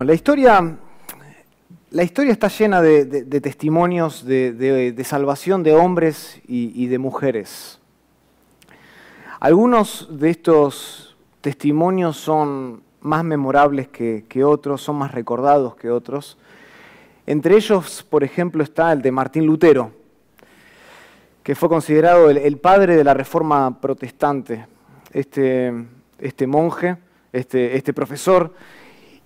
La historia está llena de testimonios de salvación de hombres y de mujeres. Algunos de estos testimonios son más memorables que otros, son más recordados que otros. Entre ellos, por ejemplo, está el de Martín Lutero, que fue considerado el padre de la Reforma Protestante. Este monje, este profesor,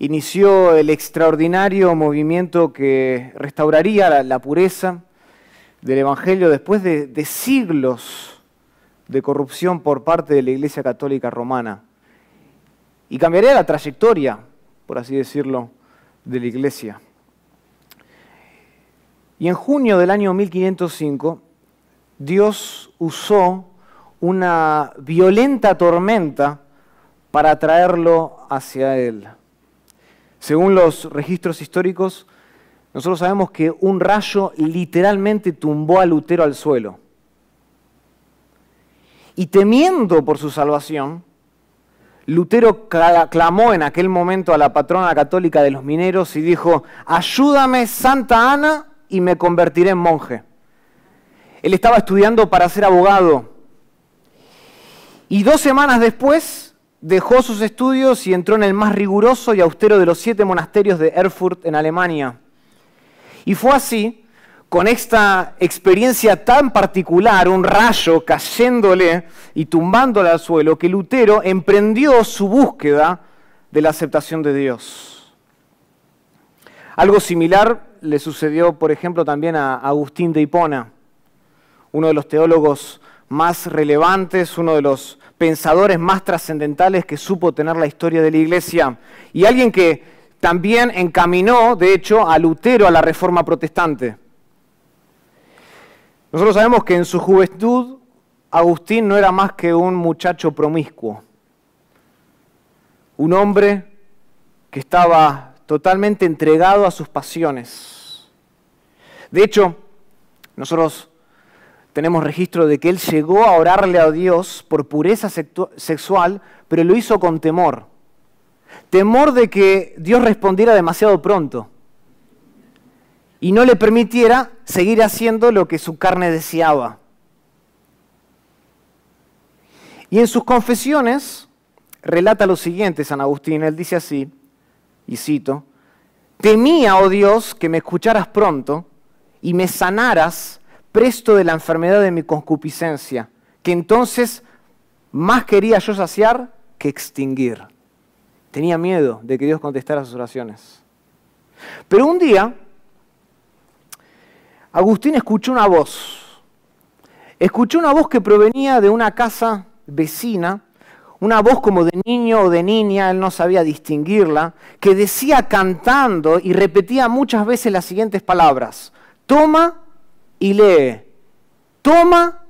inició el extraordinario movimiento que restauraría la pureza del Evangelio después de siglos de corrupción por parte de la Iglesia Católica Romana. Y cambiaría la trayectoria, por así decirlo, de la Iglesia. Y en junio del año 1505, Dios usó una violenta tormenta para atraerlo hacia Él. Según los registros históricos, nosotros sabemos que un rayo literalmente tumbó a Lutero al suelo. Y temiendo por su salvación, Lutero clamó en aquel momento a la patrona católica de los mineros y dijo: «Ayúdame, Santa Ana, y me convertiré en monje». Él estaba estudiando para ser abogado. Y 2 semanas después dejó sus estudios y entró en el más riguroso y austero de los 7 monasterios de Erfurt, en Alemania. Y fue así, con esta experiencia tan particular, un rayo cayéndole y tumbándole al suelo, que Lutero emprendió su búsqueda de la aceptación de Dios. Algo similar le sucedió, por ejemplo, también a Agustín de Hipona, uno de los teólogos más relevantes, uno de los pensadores más trascendentales que supo tener la historia de la Iglesia, y alguien que también encaminó, de hecho, a Lutero a la Reforma Protestante. Nosotros sabemos que en su juventud Agustín no era más que un muchacho promiscuo, un hombre que estaba totalmente entregado a sus pasiones. De hecho, nosotros tenemos registro de que él llegó a orarle a Dios por pureza sexual, pero lo hizo con temor. Temor de que Dios respondiera demasiado pronto y no le permitiera seguir haciendo lo que su carne deseaba. Y en sus confesiones relata lo siguiente San Agustín. Él dice así, y cito: «Temía, oh Dios, que me escucharas pronto y me sanaras presto de la enfermedad de mi concupiscencia, que entonces más quería yo saciar que extinguir». Tenía miedo de que Dios contestara sus oraciones. Pero un día, Agustín escuchó una voz. Escuchó una voz que provenía de una casa vecina, una voz como de niño o de niña, él no sabía distinguirla, que decía cantando y repetía muchas veces las siguientes palabras: «Toma y lee, toma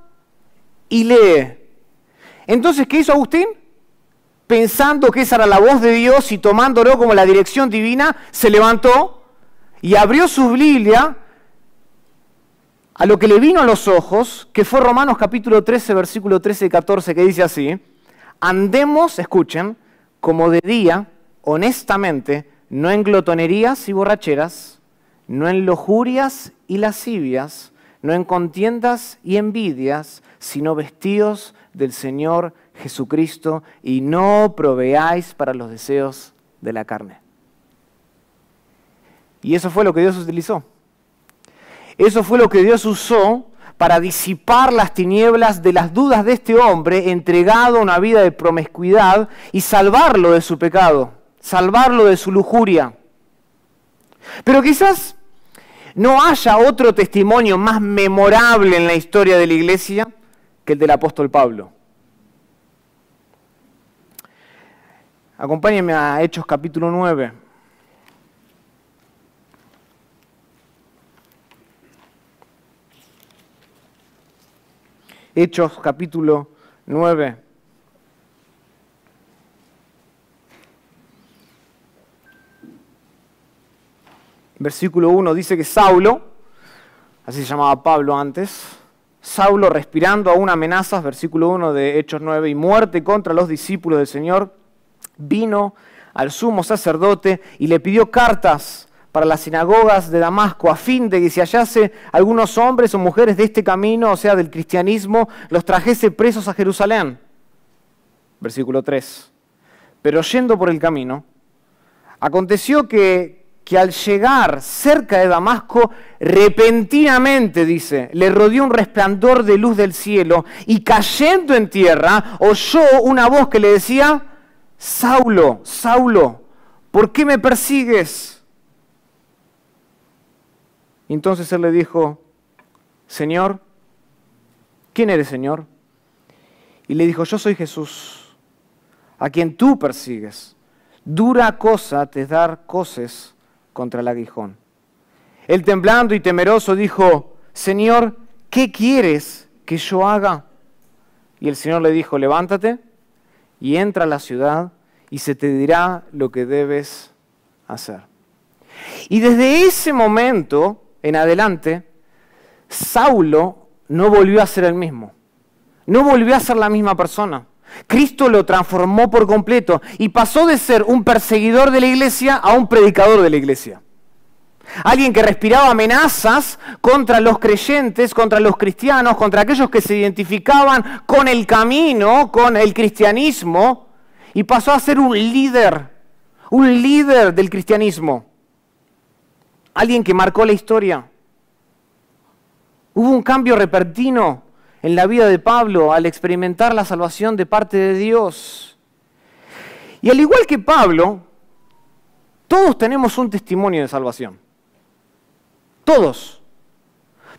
y lee». Entonces, ¿qué hizo Agustín? Pensando que esa era la voz de Dios y tomándolo como la dirección divina, se levantó y abrió su Biblia a lo que le vino a los ojos, que fue Romanos capítulo 13, versículo 13 y 14, que dice así: «Andemos», escuchen, «como de día, honestamente, no en glotonerías y borracheras, no en lujurias y lascivias, no en contiendas y envidias, sino vestidos del Señor Jesucristo, y no proveáis para los deseos de la carne». Y eso fue lo que Dios utilizó. Eso fue lo que Dios usó para disipar las tinieblas de las dudas de este hombre entregado a una vida de promiscuidad y salvarlo de su pecado, salvarlo de su lujuria. Pero quizás no haya otro testimonio más memorable en la historia de la Iglesia que el del apóstol Pablo. Acompáñenme a Hechos capítulo 9. Hechos capítulo 9. Versículo 1 dice que Saulo, así se llamaba Pablo antes, Saulo, respirando aún amenazas, versículo 1 de Hechos 9, y muerte contra los discípulos del Señor, vino al sumo sacerdote y le pidió cartas para las sinagogas de Damasco, a fin de que si hallase algunos hombres o mujeres de este camino, o sea, del cristianismo, los trajese presos a Jerusalén. Versículo 3. Pero yendo por el camino, aconteció que al llegar cerca de Damasco, repentinamente, dice, le rodeó un resplandor de luz del cielo, y cayendo en tierra, oyó una voz que le decía: Saulo, Saulo, ¿por qué me persigues? Y entonces él le dijo: Señor, ¿quién eres, Señor? Y le dijo: yo soy Jesús, a quien tú persigues. Dura cosa te es dar coces contra el aguijón. Él, temblando y temeroso, dijo: Señor, ¿qué quieres que yo haga? Y el Señor le dijo: levántate y entra a la ciudad y se te dirá lo que debes hacer. Y desde ese momento en adelante, Saulo no volvió a ser el mismo. No volvió a ser la misma persona. Cristo lo transformó por completo y pasó de ser un perseguidor de la iglesia a un predicador de la iglesia. Alguien que respiraba amenazas contra los creyentes, contra los cristianos, contra aquellos que se identificaban con el camino, con el cristianismo, y pasó a ser un líder del cristianismo. Alguien que marcó la historia. Hubo un cambio repentino en la vida de Pablo al experimentar la salvación de parte de Dios. Y al igual que Pablo, todos tenemos un testimonio de salvación. Todos.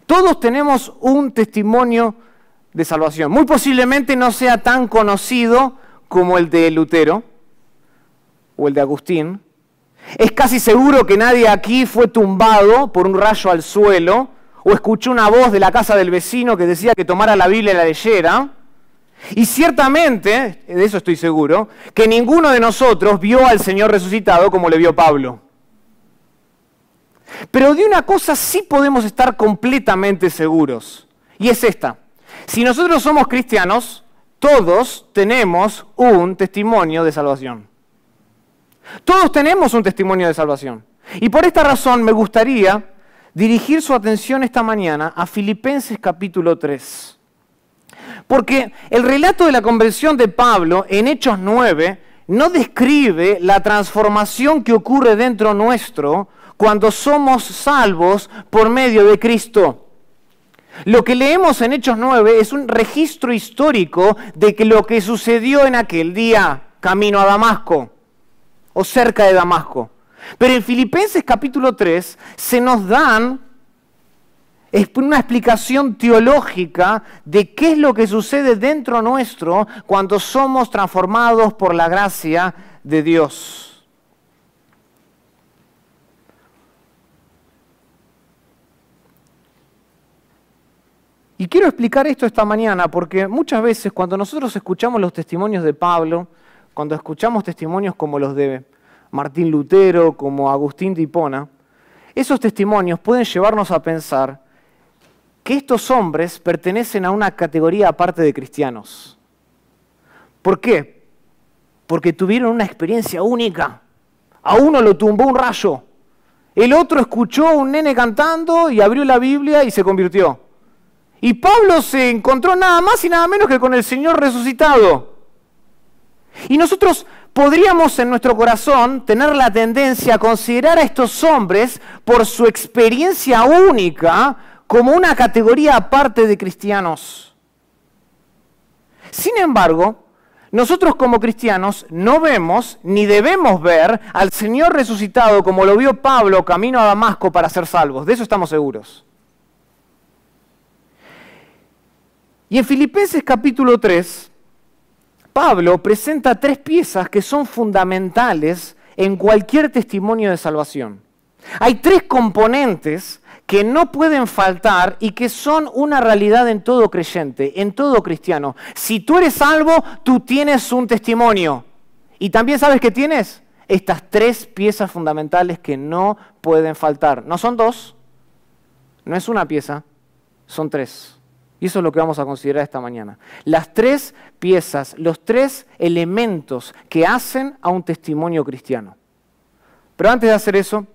Todos tenemos un testimonio de salvación. Muy posiblemente no sea tan conocido como el de Lutero o el de Agustín. Es casi seguro que nadie aquí fue tumbado por un rayo al suelo o escuchó una voz de la casa del vecino que decía que tomara la Biblia y la leyera. Y ciertamente, de eso estoy seguro, que ninguno de nosotros vio al Señor resucitado como le vio Pablo. Pero de una cosa sí podemos estar completamente seguros, y es esta: si nosotros somos cristianos, todos tenemos un testimonio de salvación. Todos tenemos un testimonio de salvación. Y por esta razón me gustaría dirigir su atención esta mañana a Filipenses capítulo 3. Porque el relato de la conversión de Pablo en Hechos 9 no describe la transformación que ocurre dentro nuestro cuando somos salvos por medio de Cristo. Lo que leemos en Hechos 9 es un registro histórico de lo que sucedió en aquel día camino a Damasco o cerca de Damasco. Pero en Filipenses capítulo 3 se nos dan una explicación teológica de qué es lo que sucede dentro nuestro cuando somos transformados por la gracia de Dios. Y quiero explicar esto esta mañana porque muchas veces cuando nosotros escuchamos los testimonios de Pablo, cuando escuchamos testimonios como los de Martín Lutero, como Agustín de Hipona, esos testimonios pueden llevarnos a pensar que estos hombres pertenecen a una categoría aparte de cristianos. ¿Por qué? Porque tuvieron una experiencia única. A uno lo tumbó un rayo, el otro escuchó a un nene cantando y abrió la Biblia y se convirtió. Y Pablo se encontró nada más y nada menos que con el Señor resucitado. Y nosotros podríamos en nuestro corazón tener la tendencia a considerar a estos hombres, por su experiencia única, como una categoría aparte de cristianos. Sin embargo, nosotros como cristianos no vemos ni debemos ver al Señor resucitado como lo vio Pablo camino a Damasco para ser salvos. De eso estamos seguros. Y en Filipenses capítulo 3, Pablo presenta 3 piezas que son fundamentales en cualquier testimonio de salvación. Hay 3 componentes que no pueden faltar y que son una realidad en todo creyente, en todo cristiano. Si tú eres salvo, tú tienes un testimonio. Y también sabes que tienes estas 3 piezas fundamentales que no pueden faltar. No son 2, no es una pieza, son 3. Y eso es lo que vamos a considerar esta mañana. Las tres piezas, los tres elementos que hacen a un testimonio cristiano. Pero antes de hacer eso,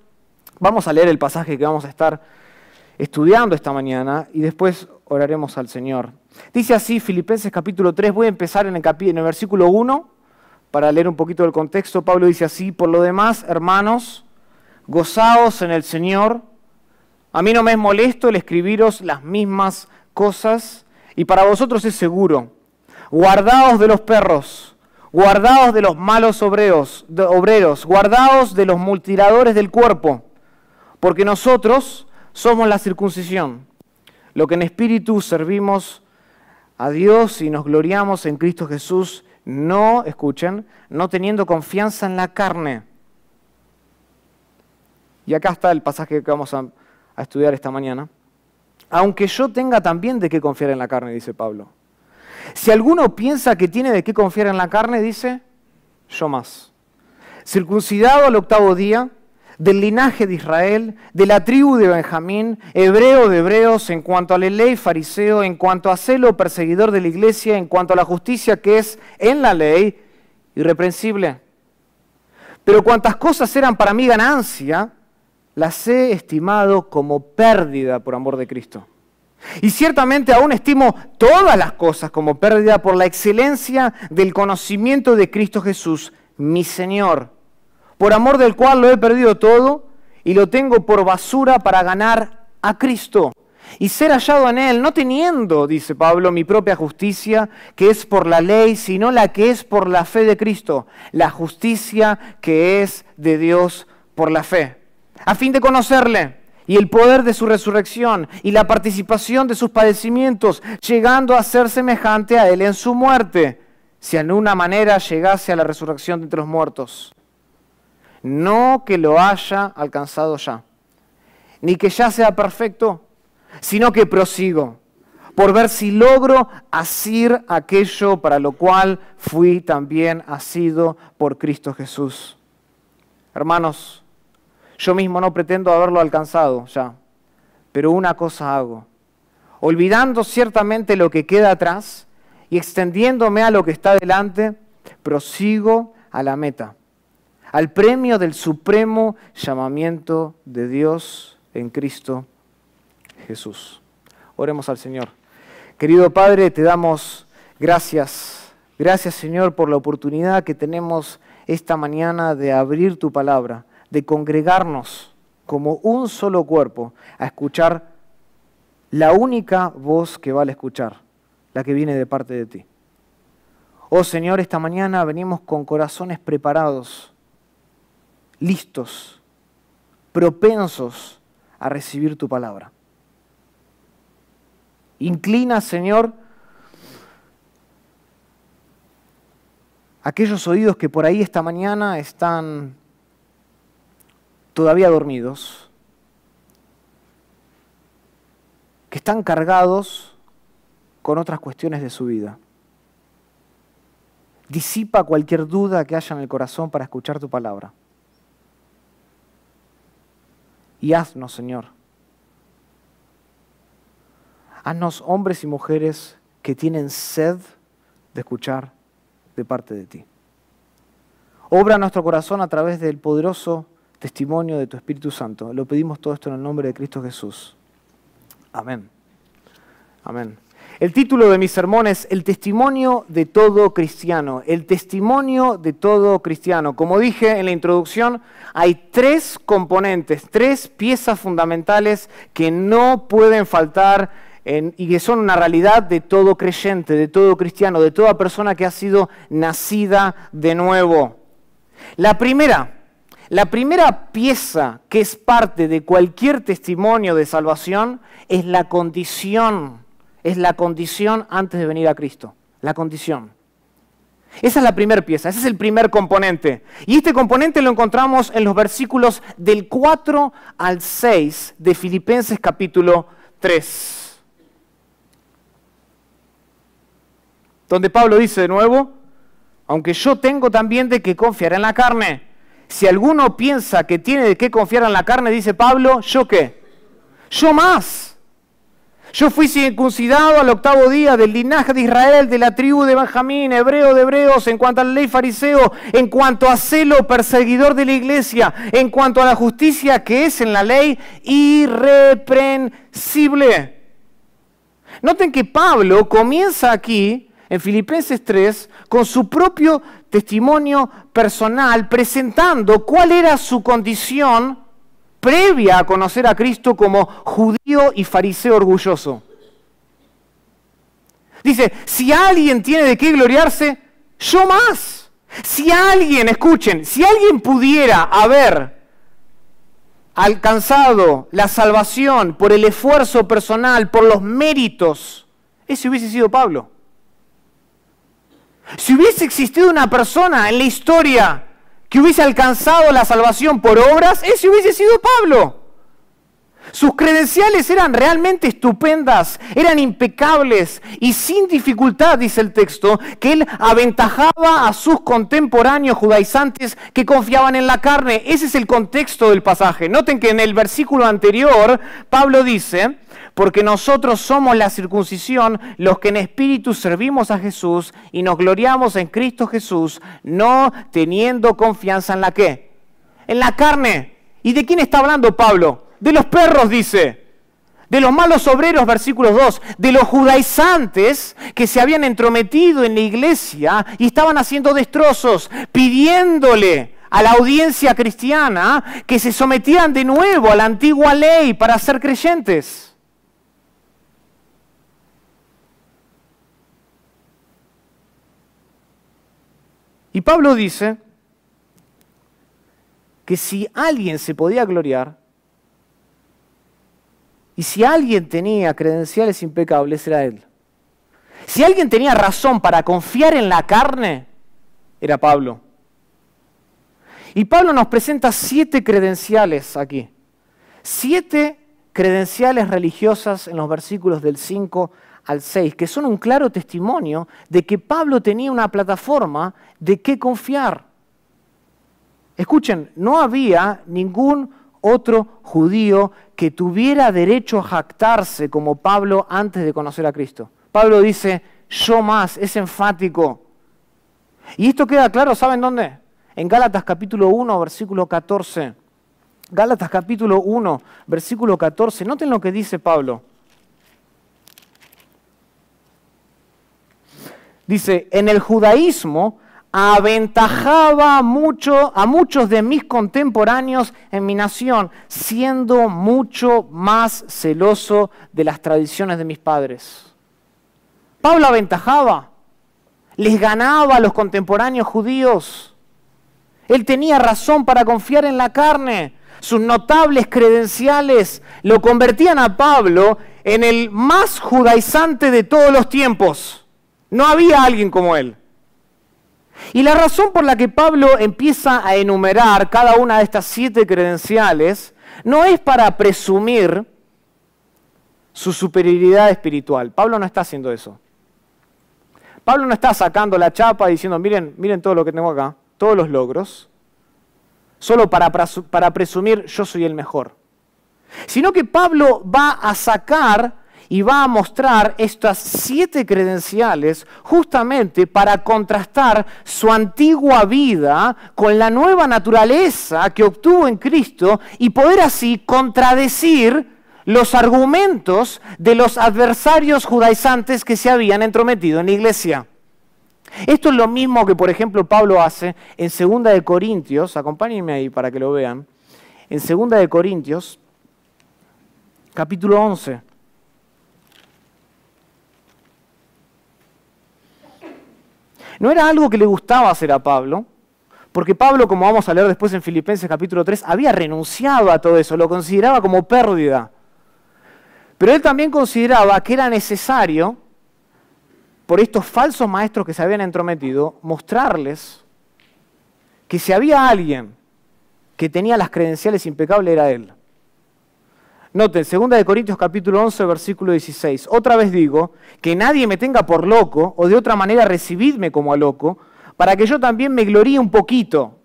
vamos a leer el pasaje que vamos a estar estudiando esta mañana y después oraremos al Señor. Dice así Filipenses capítulo 3, voy a empezar en el versículo 1 para leer un poquito del contexto. Pablo dice así: por lo demás, hermanos, gozaos en el Señor. A mí no me es molesto el escribiros las mismas cosas, y para vosotros es seguro. Guardaos de los perros, guardaos de los malos obreros, guardaos de los mutiladores del cuerpo, porque nosotros somos la circuncisión, lo que en espíritu servimos a Dios y nos gloriamos en Cristo Jesús, no, escuchen, no teniendo confianza en la carne. Y acá está el pasaje que vamos a estudiar esta mañana. Aunque yo tenga también de qué confiar en la carne, dice Pablo. Si alguno piensa que tiene de qué confiar en la carne, dice, yo más. Circuncidado al 8º día, del linaje de Israel, de la tribu de Benjamín, hebreo de hebreos, en cuanto a la ley, fariseo, en cuanto a celo, perseguidor de la iglesia, en cuanto a la justicia que es en la ley, irreprensible. Pero cuantas cosas eran para mí ganancia, las he estimado como pérdida por amor de Cristo. Y ciertamente aún estimo todas las cosas como pérdida por la excelencia del conocimiento de Cristo Jesús, mi Señor, por amor del cual lo he perdido todo y lo tengo por basura para ganar a Cristo y ser hallado en Él, no teniendo, dice Pablo, mi propia justicia, que es por la ley, sino la que es por la fe de Cristo, la justicia que es de Dios por la fe, a fin de conocerle y el poder de su resurrección y la participación de sus padecimientos, llegando a ser semejante a Él en su muerte, si en una manera llegase a la resurrección de entre los muertos. No que lo haya alcanzado ya, ni que ya sea perfecto, sino que prosigo, por ver si logro asir aquello para lo cual fui también asido por Cristo Jesús. Hermanos, yo mismo no pretendo haberlo alcanzado ya, pero una cosa hago, olvidando ciertamente lo que queda atrás y extendiéndome a lo que está delante, prosigo a la meta, al premio del supremo llamamiento de Dios en Cristo Jesús. Oremos al Señor. Querido Padre, te damos gracias. Gracias, Señor, por la oportunidad que tenemos esta mañana de abrir tu palabra, de congregarnos como un solo cuerpo a escuchar la única voz que vale escuchar, la que viene de parte de ti. Oh Señor, esta mañana venimos con corazones preparados, listos, propensos a recibir tu palabra. Inclina, Señor, aquellos oídos que por ahí esta mañana están todavía dormidos, que están cargados con otras cuestiones de su vida. Disipa cualquier duda que haya en el corazón para escuchar tu palabra. Y haznos, Señor, haznos hombres y mujeres que tienen sed de escuchar de parte de ti. Obra nuestro corazón a través del poderoso testimonio de tu Espíritu Santo. Lo pedimos todo esto en el nombre de Cristo Jesús. Amén. Amén. El título de mi sermón es El testimonio de todo cristiano. El testimonio de todo cristiano. Como dije en la introducción, hay tres componentes, tres piezas fundamentales que no pueden faltar y que son una realidad de todo creyente, de todo cristiano, de toda persona que ha sido nacida de nuevo. La primera pieza que es parte de cualquier testimonio de salvación es la condición antes de venir a Cristo, la condición. Esa es la primera pieza, ese es el primer componente. Y este componente lo encontramos en los versículos del 4 al 6 de Filipenses capítulo 3. Donde Pablo dice de nuevo, aunque yo tengo también de qué confiar en la carne. Si alguno piensa que tiene de qué confiar en la carne, dice Pablo, ¿yo qué? Yo más. Yo fui circuncidado al 8º día, del linaje de Israel, de la tribu de Benjamín, hebreo de hebreos, en cuanto a la ley fariseo, en cuanto a celo perseguidor de la iglesia, en cuanto a la justicia que es en la ley, irreprensible. Noten que Pablo comienza aquí, en Filipenses 3, con su propio testimonio personal, presentando cuál era su condición previa a conocer a Cristo como judío y fariseo orgulloso. Dice, si alguien tiene de qué gloriarse, yo más. Si alguien, escuchen, si alguien pudiera haber alcanzado la salvación por el esfuerzo personal, por los méritos, ese hubiese sido Pablo. Si hubiese existido una persona en la historia que hubiese alcanzado la salvación por obras, ese hubiese sido Pablo. Sus credenciales eran realmente estupendas, eran impecables y sin dificultad, dice el texto, que él aventajaba a sus contemporáneos judaizantes que confiaban en la carne. Ese es el contexto del pasaje. Noten que en el versículo anterior, Pablo dice, porque nosotros somos la circuncisión, los que en espíritu servimos a Jesús y nos gloriamos en Cristo Jesús, no teniendo confianza en la ¿qué? En la carne. ¿Y de quién está hablando Pablo? De los perros, dice. De los malos obreros, versículo 2. De los judaizantes que se habían entrometido en la iglesia y estaban haciendo destrozos, pidiéndole a la audiencia cristiana que se sometieran de nuevo a la antigua ley para ser creyentes. Y Pablo dice que si alguien se podía gloriar y si alguien tenía credenciales impecables, era él. Si alguien tenía razón para confiar en la carne, era Pablo. Y Pablo nos presenta 7 credenciales aquí. 7 credenciales religiosas en los versículos del 5 al 6, que son un claro testimonio de que Pablo tenía una plataforma de qué confiar. Escuchen, no había ningún otro judío que tuviera derecho a jactarse como Pablo antes de conocer a Cristo. Pablo dice, yo más, es enfático. Y esto queda claro, ¿saben dónde? En Gálatas capítulo 1, versículo 14. Gálatas capítulo 1, versículo 14. Noten lo que dice Pablo. Dice, en el judaísmo aventajaba mucho a muchos de mis contemporáneos en mi nación, siendo mucho más celoso de las tradiciones de mis padres. Pablo aventajaba, les ganaba a los contemporáneos judíos. Él tenía razón para confiar en la carne. Sus notables credenciales lo convertían a Pablo en el más judaizante de todos los tiempos. No había alguien como él. Y la razón por la que Pablo empieza a enumerar cada una de estas 7 credenciales no es para presumir su superioridad espiritual. Pablo no está haciendo eso. Pablo no está sacando la chapa y diciendo, miren todo lo que tengo acá, todos los logros, solo para presumir yo soy el mejor. Sino que Pablo va a sacar y va a mostrar estas 7 credenciales justamente para contrastar su antigua vida con la nueva naturaleza que obtuvo en Cristo y poder así contradecir los argumentos de los adversarios judaizantes que se habían entrometido en la iglesia. Esto es lo mismo que, por ejemplo, Pablo hace en 2 de Corintios, acompáñenme ahí para que lo vean, en 2 de Corintios, capítulo 11. No era algo que le gustaba hacer a Pablo, porque Pablo, como vamos a leer después en Filipenses capítulo 3, había renunciado a todo eso, lo consideraba como pérdida. Pero él también consideraba que era necesario, por estos falsos maestros que se habían entrometido, mostrarles que si había alguien que tenía las credenciales impecables era él. Noten, 2 de Corintios capítulo 11, versículo 16. Otra vez digo, que nadie me tenga por loco, o de otra manera recibidme como a loco, para que yo también me gloríe un poquito.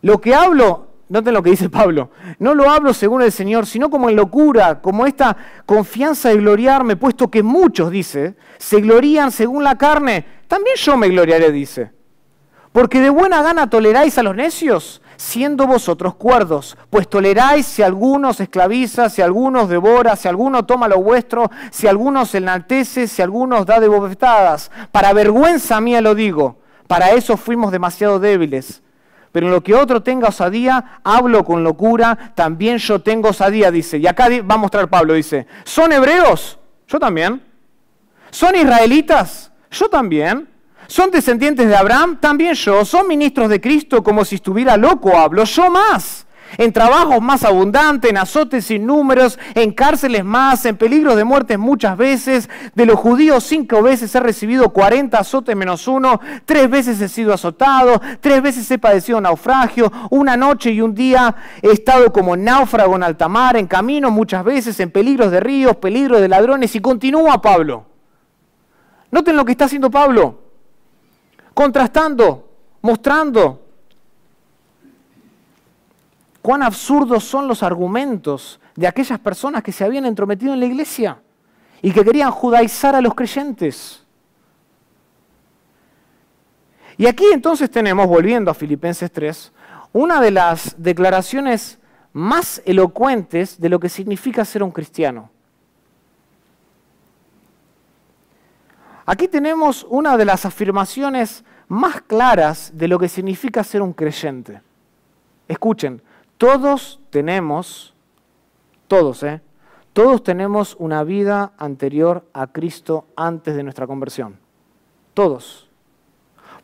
Lo que hablo noten lo que dice Pablo, no lo hablo según el Señor, sino como en locura, como esta confianza de gloriarme, puesto que muchos, dice, se glorían según la carne, también yo me gloriaré, dice. Porque de buena gana toleráis a los necios, siendo vosotros cuerdos, pues toleráis si alguno se esclaviza, si alguno os devora, si alguno toma lo vuestro, si alguno se enaltece, si alguno os da de bofetadas. Para vergüenza mía lo digo, para eso fuimos demasiado débiles. Pero en lo que otro tenga osadía, hablo con locura, también yo tengo osadía, dice. Y acá va a mostrar Pablo, dice, ¿son hebreos? Yo también. ¿Son israelitas? Yo también. ¿Son descendientes de Abraham? También yo. ¿Son ministros de Cristo? Como si estuviera loco hablo, yo más. En trabajos más abundantes, en azotes sin números, en cárceles más, en peligros de muerte muchas veces. De los judíos 5 veces he recibido 40 azotes menos 1, 3 veces he sido azotado, 3 veces he padecido naufragio, una noche y un día he estado como náufrago en alta mar, en camino muchas veces, en peligros de ríos, peligros de ladrones, y continúa Pablo. Noten lo que está haciendo Pablo, contrastando, mostrando cuán absurdos son los argumentos de aquellas personas que se habían entrometido en la iglesia y que querían judaizar a los creyentes. Y aquí entonces tenemos, volviendo a Filipenses 3, una de las declaraciones más elocuentes de lo que significa ser un cristiano. Aquí tenemos una de las afirmaciones más claras de lo que significa ser un creyente. Escuchen. Todos tenemos una vida anterior a Cristo antes de nuestra conversión. Todos.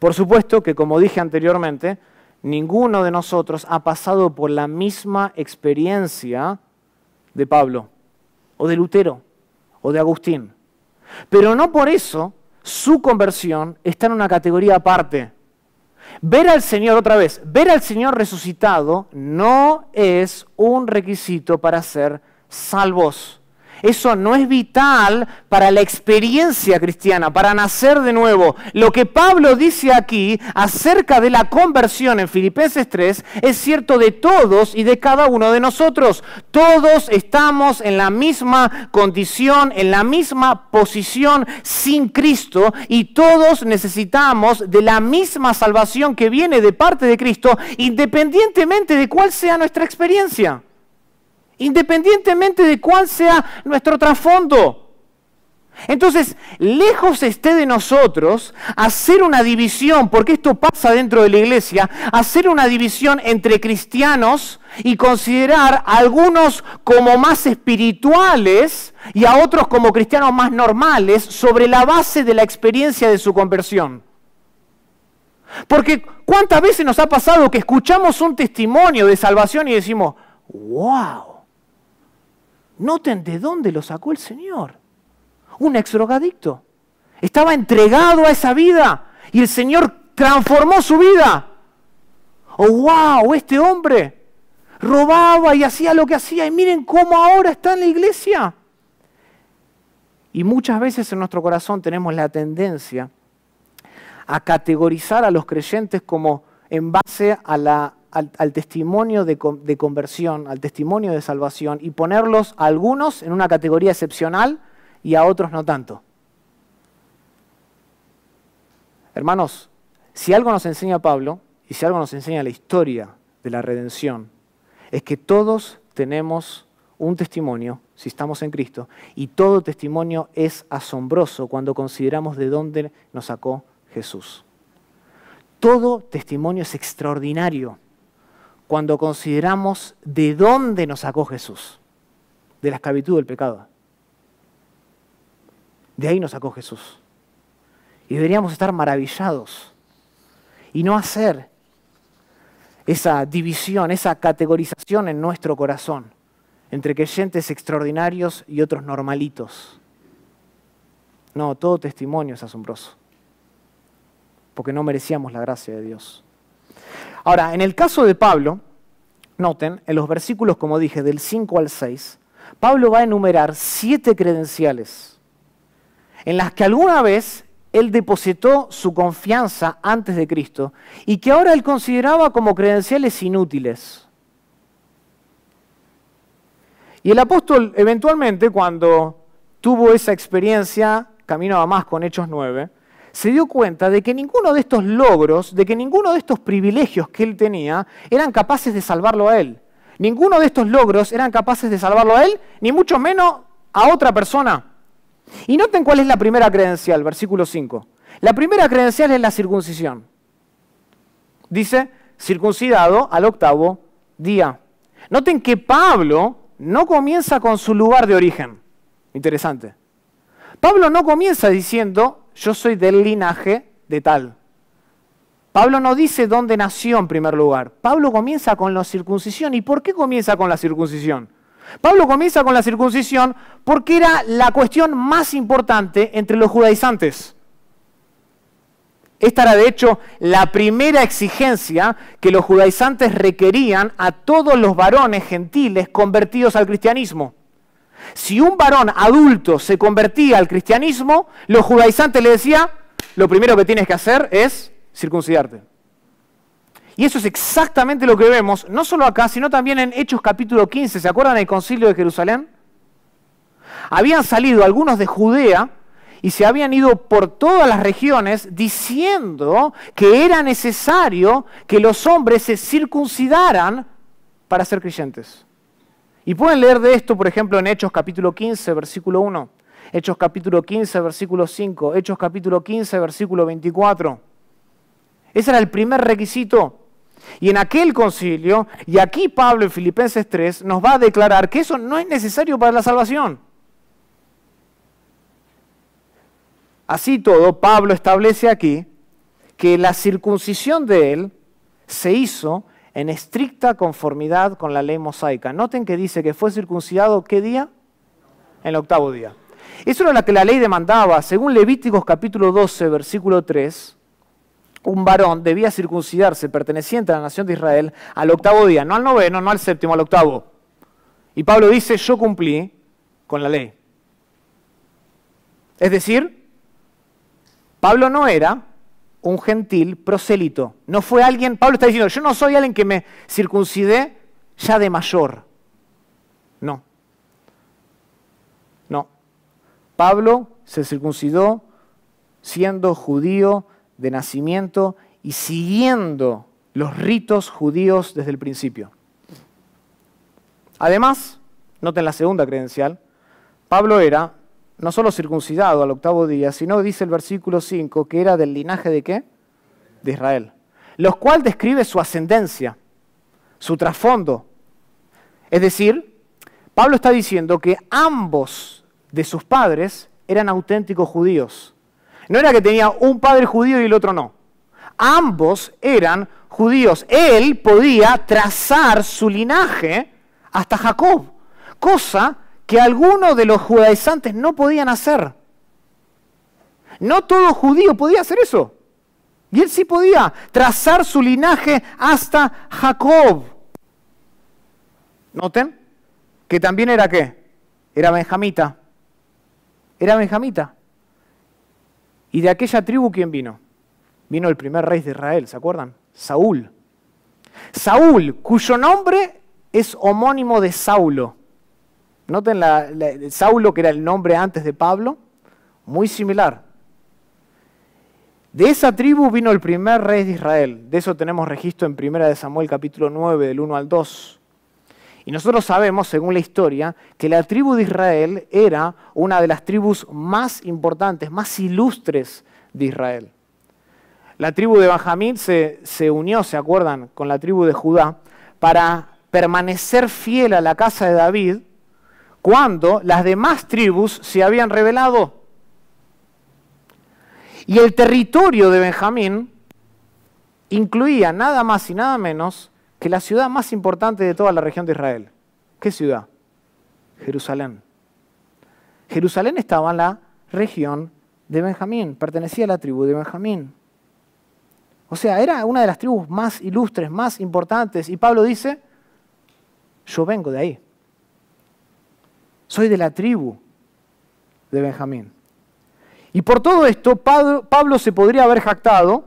Por supuesto que, como dije anteriormente, ninguno de nosotros ha pasado por la misma experiencia de Pablo, o de Lutero, o de Agustín. Pero no por eso su conversión está en una categoría aparte. Ver al Señor, otra vez, ver al Señor resucitado no es un requisito para ser salvos. Eso no es vital para la experiencia cristiana, para nacer de nuevo. Lo que Pablo dice aquí acerca de la conversión en Filipenses 3 es cierto de todos y de cada uno de nosotros. Todos estamos en la misma condición, en la misma posición sin Cristo, y todos necesitamos de la misma salvación que viene de parte de Cristo, independientemente de cuál sea nuestra experiencia. Independientemente de cuál sea nuestro trasfondo. Entonces, lejos esté de nosotros hacer una división, porque esto pasa dentro de la iglesia, hacer una división entre cristianos y considerar a algunos como más espirituales y a otros como cristianos más normales sobre la base de la experiencia de su conversión. Porque ¿cuántas veces nos ha pasado que escuchamos un testimonio de salvación y decimos, wow, noten de dónde lo sacó el Señor? Un ex drogadicto. Estaba entregado a esa vida y el Señor transformó su vida. ¡Oh, wow! Este hombre robaba y hacía lo que hacía y miren cómo ahora está en la iglesia. Y muchas veces en nuestro corazón tenemos la tendencia a categorizar a los creyentes como en base a al testimonio de conversión, al testimonio de salvación, y ponerlos a algunos en una categoría excepcional y a otros no tanto. Hermanos, si algo nos enseña Pablo, y si algo nos enseña la historia de la redención, es que todos tenemos un testimonio, si estamos en Cristo, y todo testimonio es asombroso cuando consideramos de dónde nos sacó Jesús. Todo testimonio es extraordinario cuando consideramos de dónde nos sacó Jesús, de la esclavitud del pecado. De ahí nos sacó Jesús. Y deberíamos estar maravillados y no hacer esa división, esa categorización en nuestro corazón entre creyentes extraordinarios y otros normalitos. No, todo testimonio es asombroso, porque no merecíamos la gracia de Dios. Ahora, en el caso de Pablo, noten, en los versículos, como dije, del 5 al 6, Pablo va a enumerar 7 credenciales en las que alguna vez él depositó su confianza antes de Cristo y que ahora él consideraba como credenciales inútiles. Y el apóstol eventualmente, cuando tuvo esa experiencia, camino a Damasco en Hechos 9, se dio cuenta de que ninguno de estos logros, de que ninguno de estos privilegios que él tenía, eran capaces de salvarlo a él. Ninguno de estos logros eran capaces de salvarlo a él, ni mucho menos a otra persona. Y noten cuál es la primera credencial, versículo 5. La primera credencial es la circuncisión. Dice, circuncidado al 8º día. Noten que Pablo no comienza con su lugar de origen. Interesante. Pablo no comienza diciendo, yo soy del linaje de tal. Pablo no dice dónde nació en primer lugar. Pablo comienza con la circuncisión. ¿Y por qué comienza con la circuncisión? Pablo comienza con la circuncisión porque era la cuestión más importante entre los judaizantes. Esta era de hecho la primera exigencia que los judaizantes requerían a todos los varones gentiles convertidos al cristianismo. Si un varón adulto se convertía al cristianismo, los judaizantes le decían, lo primero que tienes que hacer es circuncidarte. Y eso es exactamente lo que vemos, no solo acá, sino también en Hechos capítulo 15. ¿Se acuerdan del concilio de Jerusalén? Habían salido algunos de Judea y se habían ido por todas las regiones diciendo que era necesario que los hombres se circuncidaran para ser creyentes. Y pueden leer de esto, por ejemplo, en Hechos capítulo 15, versículo 1, Hechos capítulo 15, versículo 5, Hechos capítulo 15, versículo 24. Ese era el primer requisito. Y en aquel concilio, y aquí Pablo en Filipenses 3 nos va a declarar que eso no es necesario para la salvación. Así todo, Pablo establece aquí que la circuncisión de él se hizo en estricta conformidad con la ley mosaica. Noten que dice que fue circuncidado, ¿qué día? En el 8º día. Eso era lo que la ley demandaba. Según Levíticos capítulo 12, versículo 3, un varón debía circuncidarse perteneciente a la nación de Israel al 8º día, no al 9º, no al 7º, al 8º. Y Pablo dice, yo cumplí con la ley. Es decir, Pablo no era un gentil prosélito. No fue alguien, Pablo está diciendo, yo no soy alguien que me circuncidé ya de mayor. No. No. Pablo se circuncidó siendo judío de nacimiento y siguiendo los ritos judíos desde el principio. Además, noten la segunda credencial, Pablo era no solo circuncidado al 8º día, sino, dice el versículo 5, que era del linaje ¿de qué? De Israel. Lo cual describe su ascendencia, su trasfondo. Es decir, Pablo está diciendo que ambos de sus padres eran auténticos judíos. No era que tenía un padre judío y el otro no. Ambos eran judíos. Él podía trazar su linaje hasta Jacob, cosa que algunos de los judaizantes no podían hacer. No todo judío podía hacer eso. Y él sí podía trazar su linaje hasta Jacob. Noten que también era ¿qué? Era benjamita. Era benjamita. Y de aquella tribu, ¿quién vino? Vino el primer rey de Israel, ¿se acuerdan? Saúl. Saúl, cuyo nombre es homónimo de Saulo. Noten Saulo, que era el nombre antes de Pablo, muy similar. De esa tribu vino el primer rey de Israel. De eso tenemos registro en 1 Samuel capítulo 9, del 1 al 2. Y nosotros sabemos, según la historia, que la tribu de Israel era una de las tribus más importantes, más ilustres de Israel. La tribu de Benjamín se unió, ¿se acuerdan?, con la tribu de Judá para permanecer fiel a la casa de David cuando las demás tribus se habían rebelado. Y el territorio de Benjamín incluía nada más y nada menos que la ciudad más importante de toda la región de Israel. ¿Qué ciudad? Jerusalén. Jerusalén estaba en la región de Benjamín, pertenecía a la tribu de Benjamín. O sea, era una de las tribus más ilustres, más importantes. Y Pablo dice, yo vengo de ahí. Soy de la tribu de Benjamín. Y por todo esto, Pablo se podría haber jactado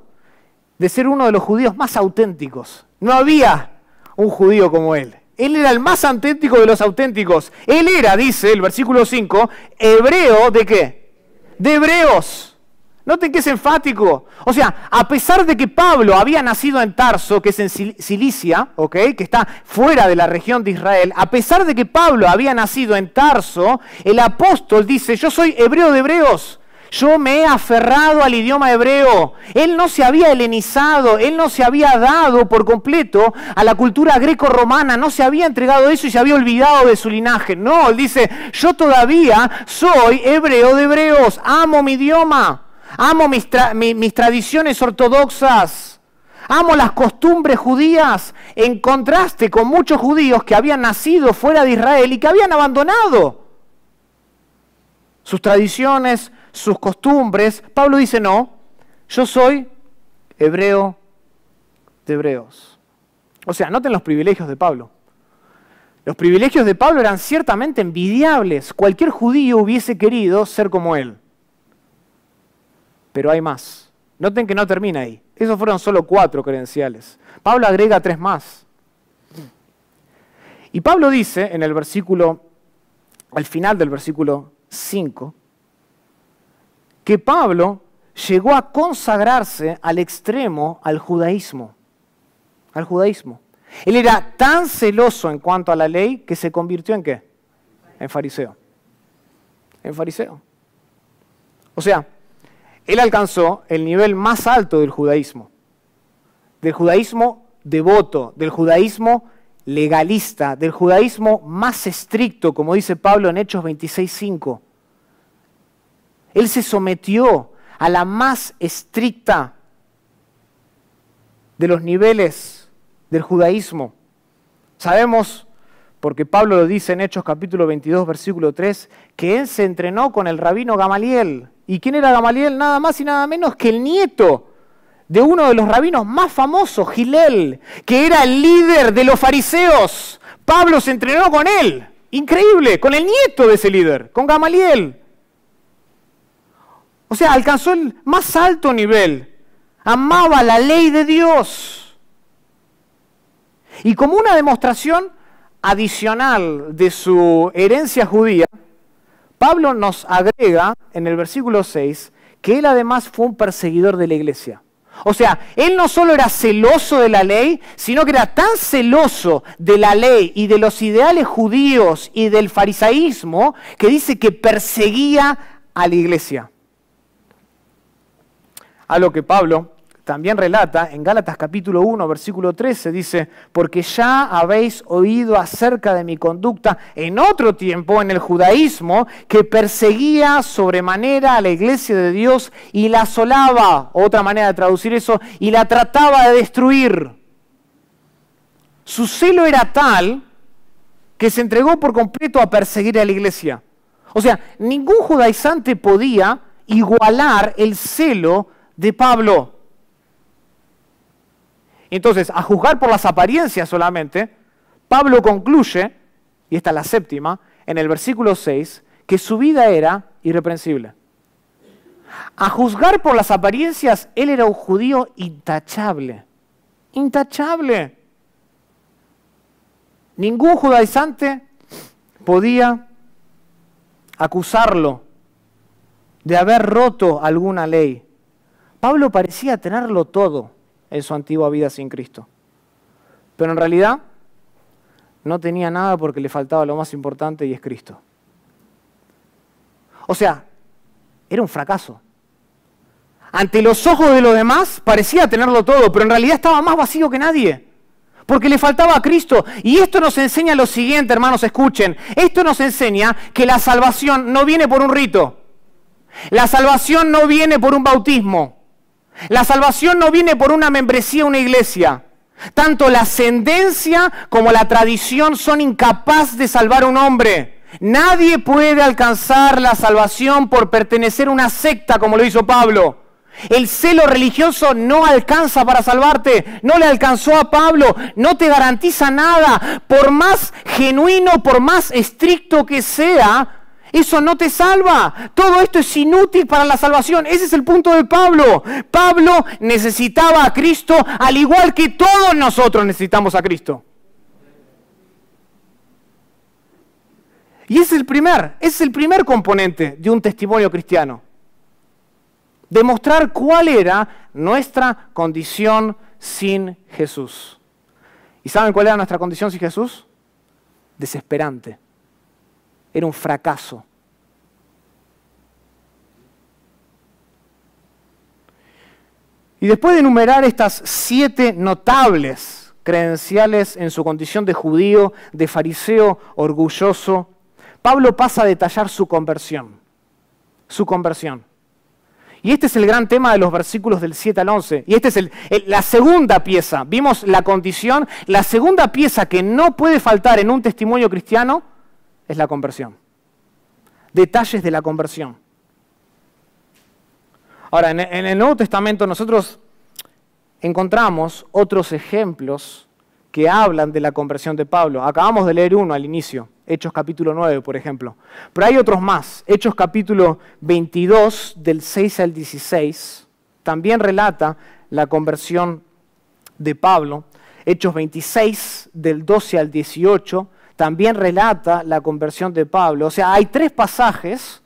de ser uno de los judíos más auténticos. No había un judío como él. Él era el más auténtico de los auténticos. Él era, dice el versículo 5, hebreo ¿de qué? De hebreos. Noten que es enfático. O sea, a pesar de que Pablo había nacido en Tarso, que es en Cilicia, ¿ok?, que está fuera de la región de Israel, a pesar de que Pablo había nacido en Tarso, el apóstol dice, yo soy hebreo de hebreos. Yo me he aferrado al idioma hebreo. Él no se había helenizado, él no se había dado por completo a la cultura greco-romana, no se había entregado eso y se había olvidado de su linaje. No, él dice, yo todavía soy hebreo de hebreos, amo mi idioma, amo mis tradiciones ortodoxas, amo las costumbres judías, en contraste con muchos judíos que habían nacido fuera de Israel y que habían abandonado sus tradiciones, sus costumbres. Pablo dice, no, yo soy hebreo de hebreos. O sea, noten los privilegios de Pablo. Los privilegios de Pablo eran ciertamente envidiables. Cualquier judío hubiese querido ser como él. Pero hay más. Noten que no termina ahí. Esos fueron solo 4 credenciales. Pablo agrega 3 más. Y Pablo dice en el versículo, al final del versículo 5, que Pablo llegó a consagrarse al extremo al judaísmo. Al judaísmo. Él era tan celoso en cuanto a la ley que se convirtió ¿en qué? En fariseo. En fariseo. O sea, él alcanzó el nivel más alto del judaísmo devoto, del judaísmo legalista, del judaísmo más estricto, como dice Pablo en Hechos 26:5. Él se sometió a la más estricta de los niveles del judaísmo. Sabemos, porque Pablo lo dice en Hechos capítulo 22, versículo 3, que él se entrenó con el rabino Gamaliel. ¿Y quién era Gamaliel? Nada más y nada menos que el nieto de uno de los rabinos más famosos, Gilel, que era el líder de los fariseos. Pablo se entrenó con él. Increíble, con el nieto de ese líder, con Gamaliel. O sea, alcanzó el más alto nivel. Amaba la ley de Dios. Y como una demostración adicional de su herencia judía, Pablo nos agrega en el versículo 6 que él además fue un perseguidor de la iglesia. O sea, él no solo era celoso de la ley, sino que era tan celoso de la ley y de los ideales judíos y del farisaísmo que dice que perseguía a la iglesia. A lo que Pablo también relata en Gálatas capítulo 1, versículo 13, dice, porque ya habéis oído acerca de mi conducta en otro tiempo en el judaísmo, que perseguía sobremanera a la iglesia de Dios y la asolaba, otra manera de traducir eso, y la trataba de destruir. Su celo era tal que se entregó por completo a perseguir a la iglesia. O sea, ningún judaizante podía igualar el celo de Pablo. Entonces, a juzgar por las apariencias solamente, Pablo concluye, y esta es la séptima, en el versículo 6, que su vida era irreprensible. A juzgar por las apariencias, él era un judío intachable. Intachable. Ningún judaizante podía acusarlo de haber roto alguna ley. Pablo parecía tenerlo todo en su antigua vida sin Cristo. Pero en realidad no tenía nada porque le faltaba lo más importante y es Cristo. O sea, era un fracaso. Ante los ojos de los demás parecía tenerlo todo, pero en realidad estaba más vacío que nadie. Porque le faltaba a Cristo. Y esto nos enseña lo siguiente, hermanos, escuchen. Esto nos enseña que la salvación no viene por un rito. La salvación no viene por un bautismo. La salvación no viene por una membresía a una iglesia. Tanto la ascendencia como la tradición son incapaces de salvar a un hombre. Nadie puede alcanzar la salvación por pertenecer a una secta como lo hizo Pablo. El celo religioso no alcanza para salvarte, no le alcanzó a Pablo, no te garantiza nada. Por más genuino, por más estricto que sea, eso no te salva. Todo esto es inútil para la salvación. Ese es el punto de Pablo. Pablo necesitaba a Cristo al igual que todos nosotros necesitamos a Cristo. Y ese es el primer componente de un testimonio cristiano. Demostrar cuál era nuestra condición sin Jesús. ¿Y saben cuál era nuestra condición sin Jesús? Desesperante. Era un fracaso. Y después de enumerar estas 7 notables credenciales en su condición de judío, de fariseo orgulloso, Pablo pasa a detallar su conversión. Su conversión. Y este es el gran tema de los versículos del 7 al 11. Y esta es la segunda pieza. Vimos la condición. La segunda pieza que no puede faltar en un testimonio cristiano es la conversión. Detalles de la conversión. Ahora, en el Nuevo Testamento nosotros encontramos otros ejemplos que hablan de la conversión de Pablo. Acabamos de leer uno al inicio, Hechos capítulo 9, por ejemplo. Pero hay otros más. Hechos capítulo 22, del 6 al 16, también relata la conversión de Pablo. Hechos 26, del 12 al 18, también relata la conversión de Pablo. O sea, hay 3 pasajes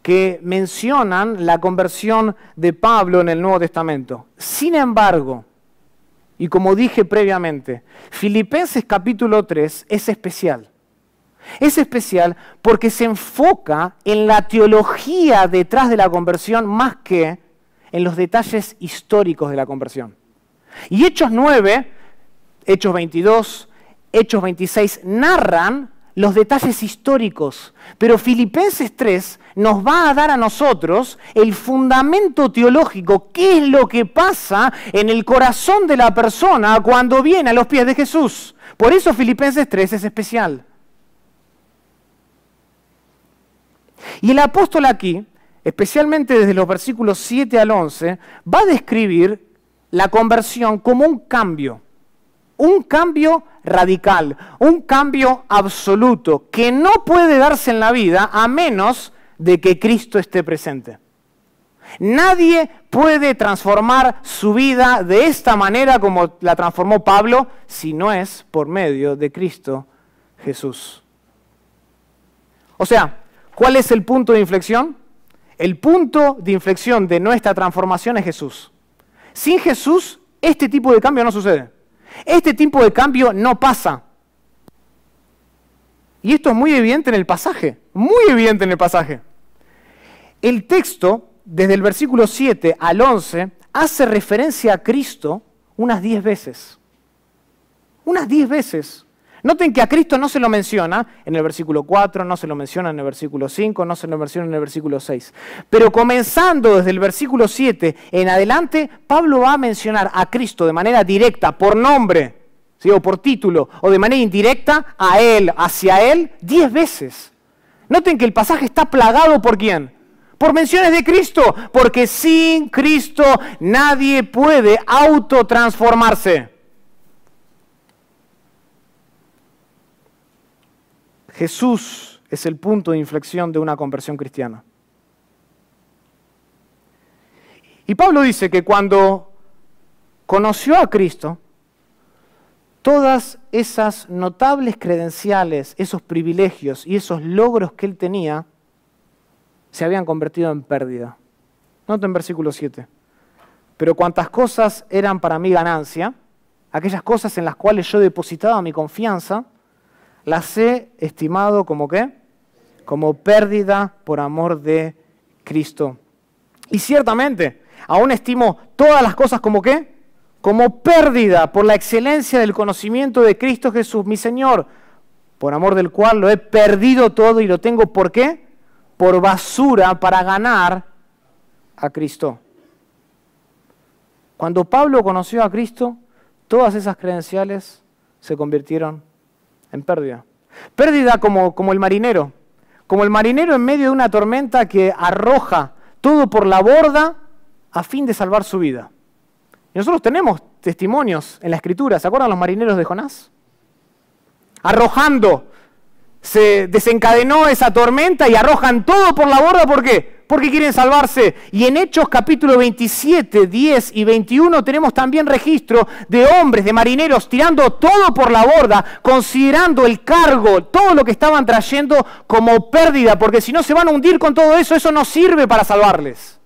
que mencionan la conversión de Pablo en el Nuevo Testamento. Sin embargo, y como dije previamente, Filipenses capítulo 3 es especial. Es especial porque se enfoca en la teología detrás de la conversión más que en los detalles históricos de la conversión. Y Hechos 9, Hechos 22, Hechos 26 narran los detalles históricos, pero Filipenses 3 nos va a dar a nosotros el fundamento teológico, qué es lo que pasa en el corazón de la persona cuando viene a los pies de Jesús. Por eso Filipenses 3 es especial. Y el apóstol aquí, especialmente desde los versículos 7 al 11, va a describir la conversión como un cambio radical, un cambio absoluto, que no puede darse en la vida a menos de que Cristo esté presente. Nadie puede transformar su vida de esta manera como la transformó Pablo si no es por medio de Cristo Jesús. O sea, ¿cuál es el punto de inflexión? El punto de inflexión de nuestra transformación es Jesús. Sin Jesús, este tipo de cambio no sucede. Este tipo de cambio no pasa. Y esto es muy evidente en el pasaje, muy evidente en el pasaje. El texto, desde el versículo 7 al 11, hace referencia a Cristo unas 10 veces. Unas 10 veces. Noten que a Cristo no se lo menciona en el versículo 4, no se lo menciona en el versículo 5, no se lo menciona en el versículo 6. Pero comenzando desde el versículo 7 en adelante, Pablo va a mencionar a Cristo de manera directa, por nombre, ¿sí? O por título, o de manera indirecta, a Él, hacia Él, 10 veces. Noten que el pasaje está plagado ¿por quién? Por menciones de Cristo, porque sin Cristo nadie puede autotransformarse. Jesús es el punto de inflexión de una conversión cristiana. Y Pablo dice que cuando conoció a Cristo, todas esas notables credenciales, esos privilegios y esos logros que él tenía, se habían convertido en pérdida. Noten versículo 7. Pero cuantas cosas eran para mí ganancia, aquellas cosas en las cuales yo depositaba mi confianza, las he estimado como ¿qué? Como pérdida por amor de Cristo. Y ciertamente, aún estimo todas las cosas como ¿qué? Como pérdida por la excelencia del conocimiento de Cristo Jesús, mi Señor, por amor del cual lo he perdido todo y lo tengo ¿por qué? Por basura para ganar a Cristo. Cuando Pablo conoció a Cristo, todas esas credenciales se convirtieron en pérdida. Pérdida como el marinero. Como el marinero en medio de una tormenta que arroja todo por la borda a fin de salvar su vida. Y nosotros tenemos testimonios en la Escritura. ¿Se acuerdan los marineros de Jonás? Arrojando. Se desencadenó esa tormenta y arrojan todo por la borda. ¿Por qué? Porque quieren salvarse. Y en Hechos capítulo 27, 10 y 21 tenemos también registro de hombres, de marineros, tirando todo por la borda, considerando el cargo, todo lo que estaban trayendo como pérdida, porque si no se van a hundir con todo eso, eso no sirve para salvarles.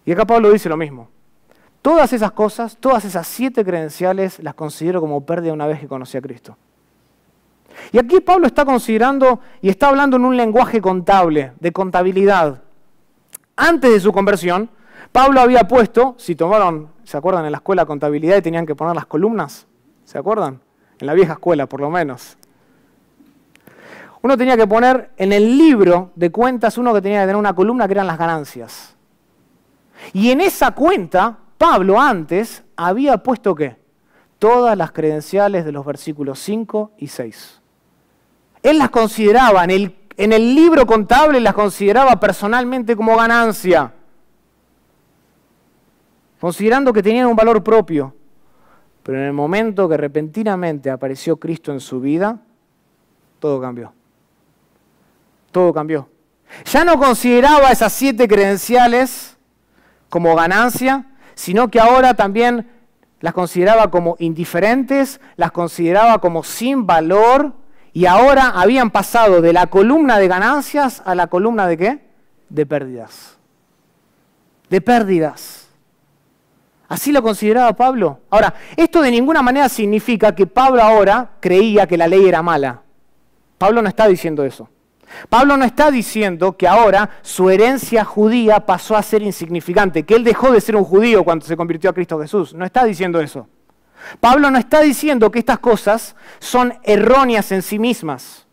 Y acá Pablo dice lo mismo. Todas esas cosas, todas esas 7 credenciales las considero como pérdida una vez que conocí a Cristo. Y aquí Pablo está considerando y está hablando en un lenguaje contable, de contabilidad. Antes de su conversión, Pablo había puesto, si tomaron, ¿se acuerdan? En la escuela de contabilidad y tenían que poner las columnas, ¿se acuerdan? En la vieja escuela, por lo menos. Uno tenía que poner en el libro de cuentas, uno que tenía que tener una columna que eran las ganancias. Y en esa cuenta, Pablo antes había puesto ¿qué? Todas las credenciales de los versículos 5 y 6. Él las consideraba, en el libro contable las consideraba personalmente como ganancia, considerando que tenían un valor propio. Pero en el momento que repentinamente apareció Cristo en su vida, todo cambió. Todo cambió. Ya no consideraba esas 7 credenciales como ganancia, sino que ahora también las consideraba como indiferentes, las consideraba como sin valor, y ahora habían pasado de la columna de ganancias a la columna de ¿qué? De pérdidas. De pérdidas. Así lo consideraba Pablo. Ahora, esto de ninguna manera significa que Pablo ahora creía que la ley era mala. Pablo no está diciendo eso. Pablo no está diciendo que ahora su herencia judía pasó a ser insignificante, que él dejó de ser un judío cuando se convirtió a Cristo Jesús. No está diciendo eso. Pablo no está diciendo que estas cosas son erróneas en sí mismas.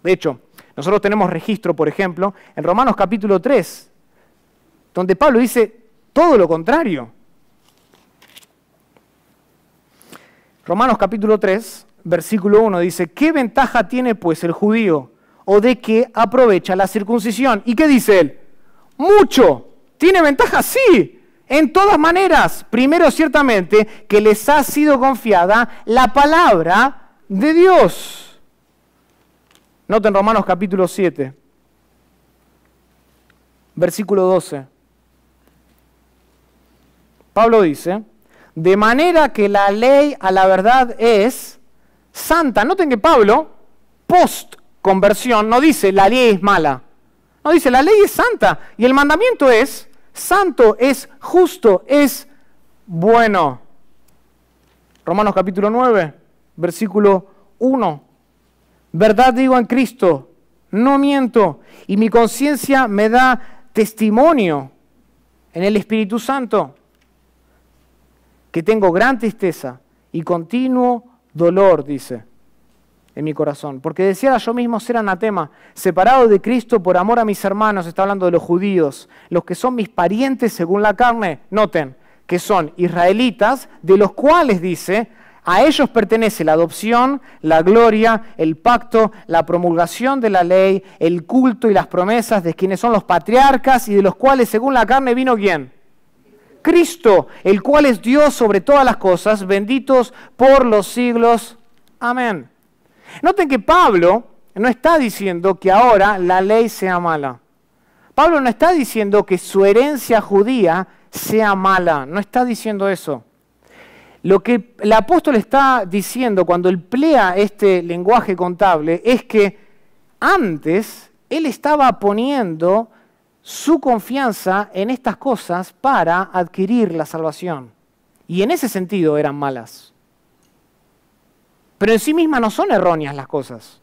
De hecho, nosotros tenemos registro, por ejemplo, en Romanos capítulo 3, donde Pablo dice todo lo contrario. Romanos capítulo 3, versículo 1 dice, ¿qué ventaja tiene pues el judío? ¿O de qué aprovecha la circuncisión? ¿Y qué dice él? Mucho. ¿Tiene ventaja? Sí. En todas maneras, primero ciertamente que les ha sido confiada la palabra de Dios. Noten Romanos capítulo 7, versículo 12. Pablo dice, de manera que la ley a la verdad es santa. Noten que Pablo, post conversión, no dice la ley es mala. No dice la ley es santa y el mandamiento es santo, es justo, es bueno. Romanos capítulo 9, versículo 1. Verdad digo en Cristo, no miento, y mi conciencia me da testimonio en el Espíritu Santo, que tengo gran tristeza y continuo dolor, dice, en mi corazón, porque deseara yo mismo ser anatema, separado de Cristo por amor a mis hermanos. Está hablando de los judíos, los que son mis parientes según la carne. Noten que son israelitas, de los cuales dice, a ellos pertenece la adopción, la gloria, el pacto, la promulgación de la ley, el culto y las promesas de quienes son los patriarcas y de los cuales según la carne vino ¿quién? Cristo, el cual es Dios sobre todas las cosas, benditos por los siglos. Amén. Noten que Pablo no está diciendo que ahora la ley sea mala. Pablo no está diciendo que su herencia judía sea mala. No está diciendo eso. Lo que el apóstol está diciendo cuando emplea este lenguaje contable es que antes él estaba poniendo su confianza en estas cosas para adquirir la salvación. Y en ese sentido eran malas. Pero en sí mismas no son erróneas las cosas.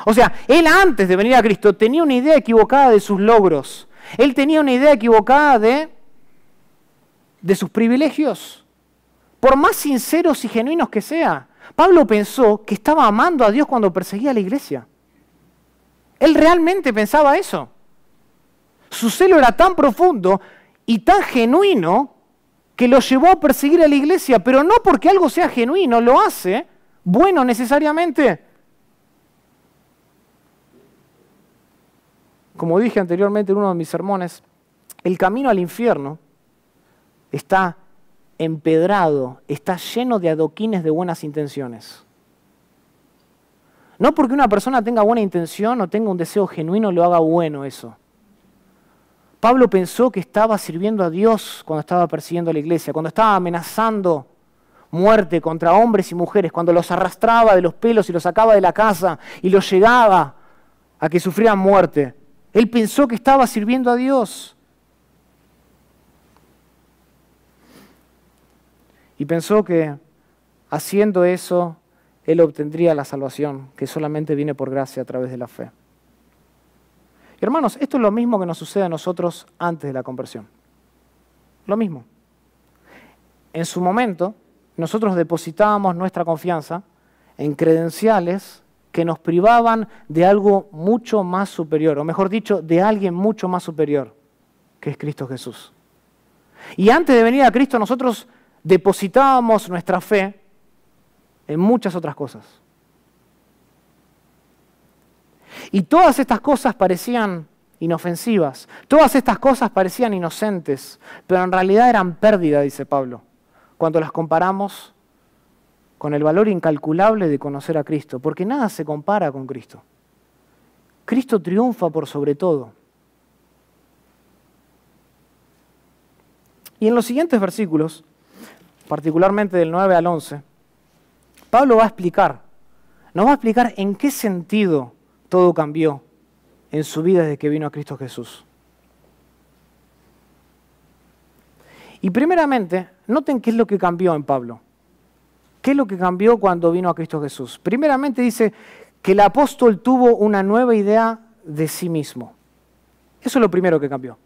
O sea, él antes de venir a Cristo tenía una idea equivocada de sus logros. Él tenía una idea equivocada de sus privilegios. Por más sinceros y genuinos que sea. Pablo pensó que estaba amando a Dios cuando perseguía a la iglesia. Él realmente pensaba eso. Su celo era tan profundo y tan genuino que lo llevó a perseguir a la iglesia, pero no porque algo sea genuino, lo hace bueno necesariamente. Como dije anteriormente en uno de mis sermones, el camino al infierno está empedrado, está lleno de adoquines de buenas intenciones. No porque una persona tenga buena intención o tenga un deseo genuino lo haga bueno eso. Pablo pensó que estaba sirviendo a Dios cuando estaba persiguiendo a la iglesia, cuando estaba amenazando muerte contra hombres y mujeres, cuando los arrastraba de los pelos y los sacaba de la casa y los llegaba a que sufrieran muerte. Él pensó que estaba sirviendo a Dios. Y pensó que haciendo eso, él obtendría la salvación, que solamente viene por gracia a través de la fe. Hermanos, esto es lo mismo que nos sucede a nosotros antes de la conversión. Lo mismo. En su momento, nosotros depositábamos nuestra confianza en credenciales que nos privaban de algo mucho más superior, o mejor dicho, de alguien mucho más superior, que es Cristo Jesús. Y antes de venir a Cristo, nosotros depositábamos nuestra fe en muchas otras cosas. Y todas estas cosas parecían inofensivas, todas estas cosas parecían inocentes, pero en realidad eran pérdida, dice Pablo, cuando las comparamos con el valor incalculable de conocer a Cristo, porque nada se compara con Cristo. Cristo triunfa por sobre todo. Y en los siguientes versículos, particularmente del 9 al 11, Pablo nos va a explicar en qué sentido todo cambió en su vida desde que vino a Cristo Jesús. Y primeramente, noten qué es lo que cambió en Pablo. ¿Qué es lo que cambió cuando vino a Cristo Jesús? Primeramente dice que el apóstol tuvo una nueva idea de sí mismo. Eso es lo primero que cambió.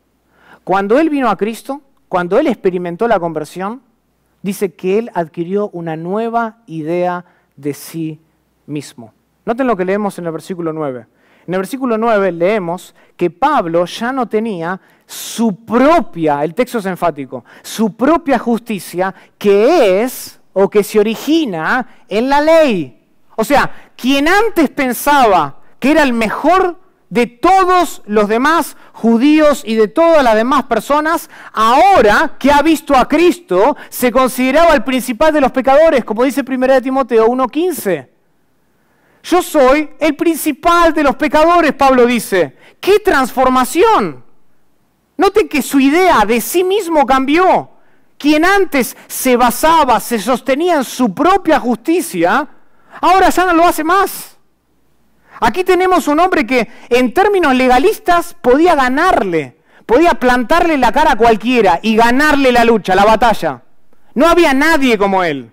Cuando él vino a Cristo, cuando él experimentó la conversión, dice que él adquirió una nueva idea de sí mismo. Noten lo que leemos en el versículo 9. En el versículo 9 leemos que Pablo ya no tenía su propia, el texto es enfático, su propia justicia que es o que se origina en la ley. O sea, quien antes pensaba que era el mejor de todos los demás judíos y de todas las demás personas, ahora que ha visto a Cristo, se consideraba el principal de los pecadores, como dice 1 Timoteo 1:15. Yo soy el principal de los pecadores, Pablo dice. ¡Qué transformación! Noten que su idea de sí mismo cambió. Quien antes se basaba, se sostenía en su propia justicia, ahora ya no lo hace más. Aquí tenemos un hombre que en términos legalistas podía ganarle, podía plantarle la cara a cualquiera y ganarle la lucha, la batalla. No había nadie como él.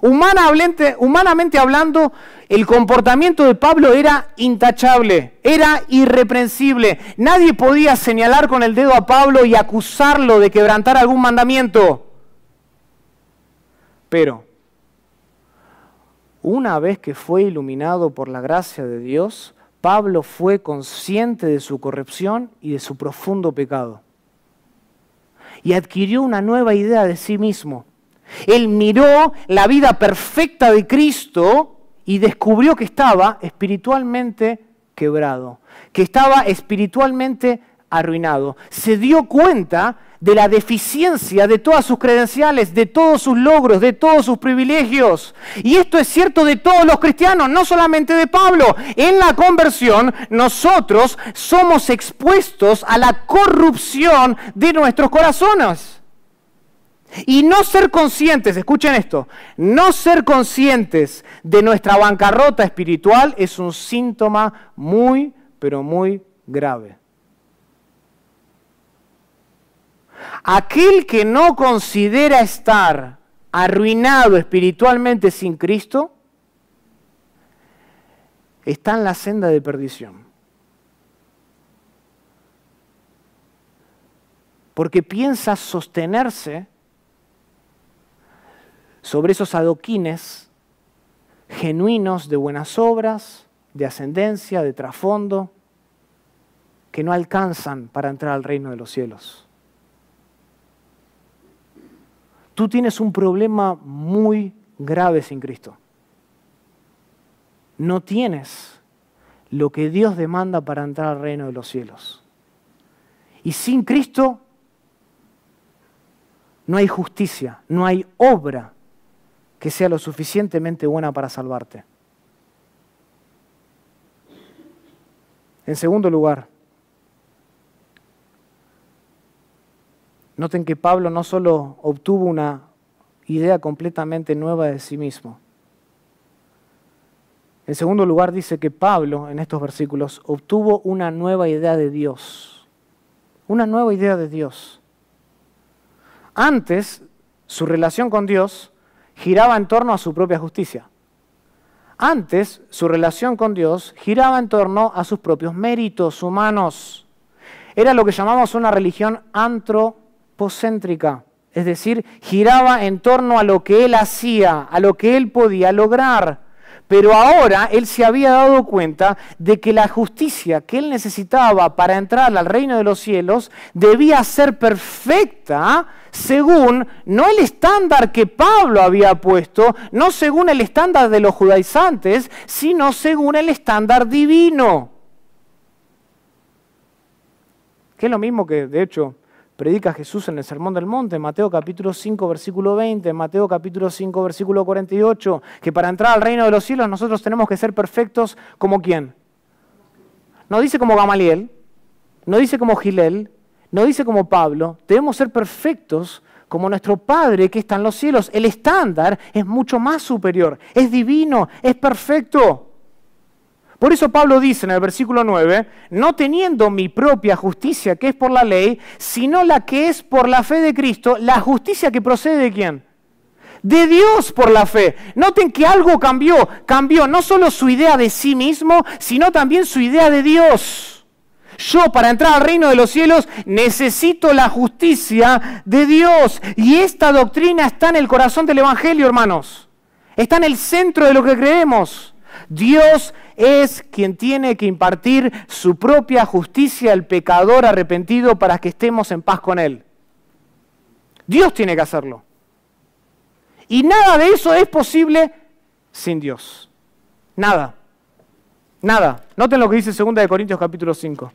Humanamente hablando, el comportamiento de Pablo era intachable, era irreprensible. Nadie podía señalar con el dedo a Pablo y acusarlo de quebrantar algún mandamiento. Pero, una vez que fue iluminado por la gracia de Dios, Pablo fue consciente de su corrupción y de su profundo pecado. Y adquirió una nueva idea de sí mismo. Él miró la vida perfecta de Cristo y descubrió que estaba espiritualmente quebrado, que estaba espiritualmente arruinado. Se dio cuenta de la deficiencia de todas sus credenciales, de todos sus logros, de todos sus privilegios. Y esto es cierto de todos los cristianos, no solamente de Pablo. En la conversión, nosotros somos expuestos a la corrupción de nuestros corazones. Y no ser conscientes, escuchen esto, no ser conscientes de nuestra bancarrota espiritual es un síntoma muy, pero muy grave. Aquel que no considera estar arruinado espiritualmente sin Cristo, está en la senda de perdición. Porque piensa sostenerse sobre esos adoquines genuinos de buenas obras, de ascendencia, de trasfondo, que no alcanzan para entrar al reino de los cielos. Tú tienes un problema muy grave sin Cristo. No tienes lo que Dios demanda para entrar al reino de los cielos. Y sin Cristo no hay justicia, no hay obra que sea lo suficientemente buena para salvarte. En segundo lugar, noten que Pablo no solo obtuvo una idea completamente nueva de sí mismo. En segundo lugar, dice que Pablo, en estos versículos, obtuvo una nueva idea de Dios. Una nueva idea de Dios. Antes, su relación con Dios giraba en torno a su propia justicia. Antes, su relación con Dios giraba en torno a sus propios méritos humanos. Era lo que llamamos una religión antropocéntrica. Es decir, giraba en torno a lo que él hacía, a lo que él podía lograr. Pero ahora él se había dado cuenta de que la justicia que él necesitaba para entrar al reino de los cielos debía ser perfecta según no el estándar que Pablo había puesto, no según el estándar de los judaizantes, sino según el estándar divino. Que es lo mismo que, de hecho, predica Jesús en el Sermón del Monte, en Mateo capítulo 5, versículo 20, en Mateo capítulo 5, versículo 48, que para entrar al reino de los cielos nosotros tenemos que ser perfectos como ¿quién? No dice como Gamaliel, no dice como Gilel, no dice como Pablo, debemos ser perfectos como nuestro Padre que está en los cielos. El estándar es mucho más superior, es divino, es perfecto. Por eso Pablo dice en el versículo 9, no teniendo mi propia justicia que es por la ley, sino la que es por la fe de Cristo, la justicia que procede ¿de quién? De Dios por la fe. Noten que algo cambió. Cambió no solo su idea de sí mismo, sino también su idea de Dios. Yo para entrar al reino de los cielos necesito la justicia de Dios. Y esta doctrina está en el corazón del Evangelio, hermanos. Está en el centro de lo que creemos. Dios es quien tiene que impartir su propia justicia al pecador arrepentido para que estemos en paz con Él. Dios tiene que hacerlo. Y nada de eso es posible sin Dios. Nada. Nada. Noten lo que dice 2 Corintios capítulo 5.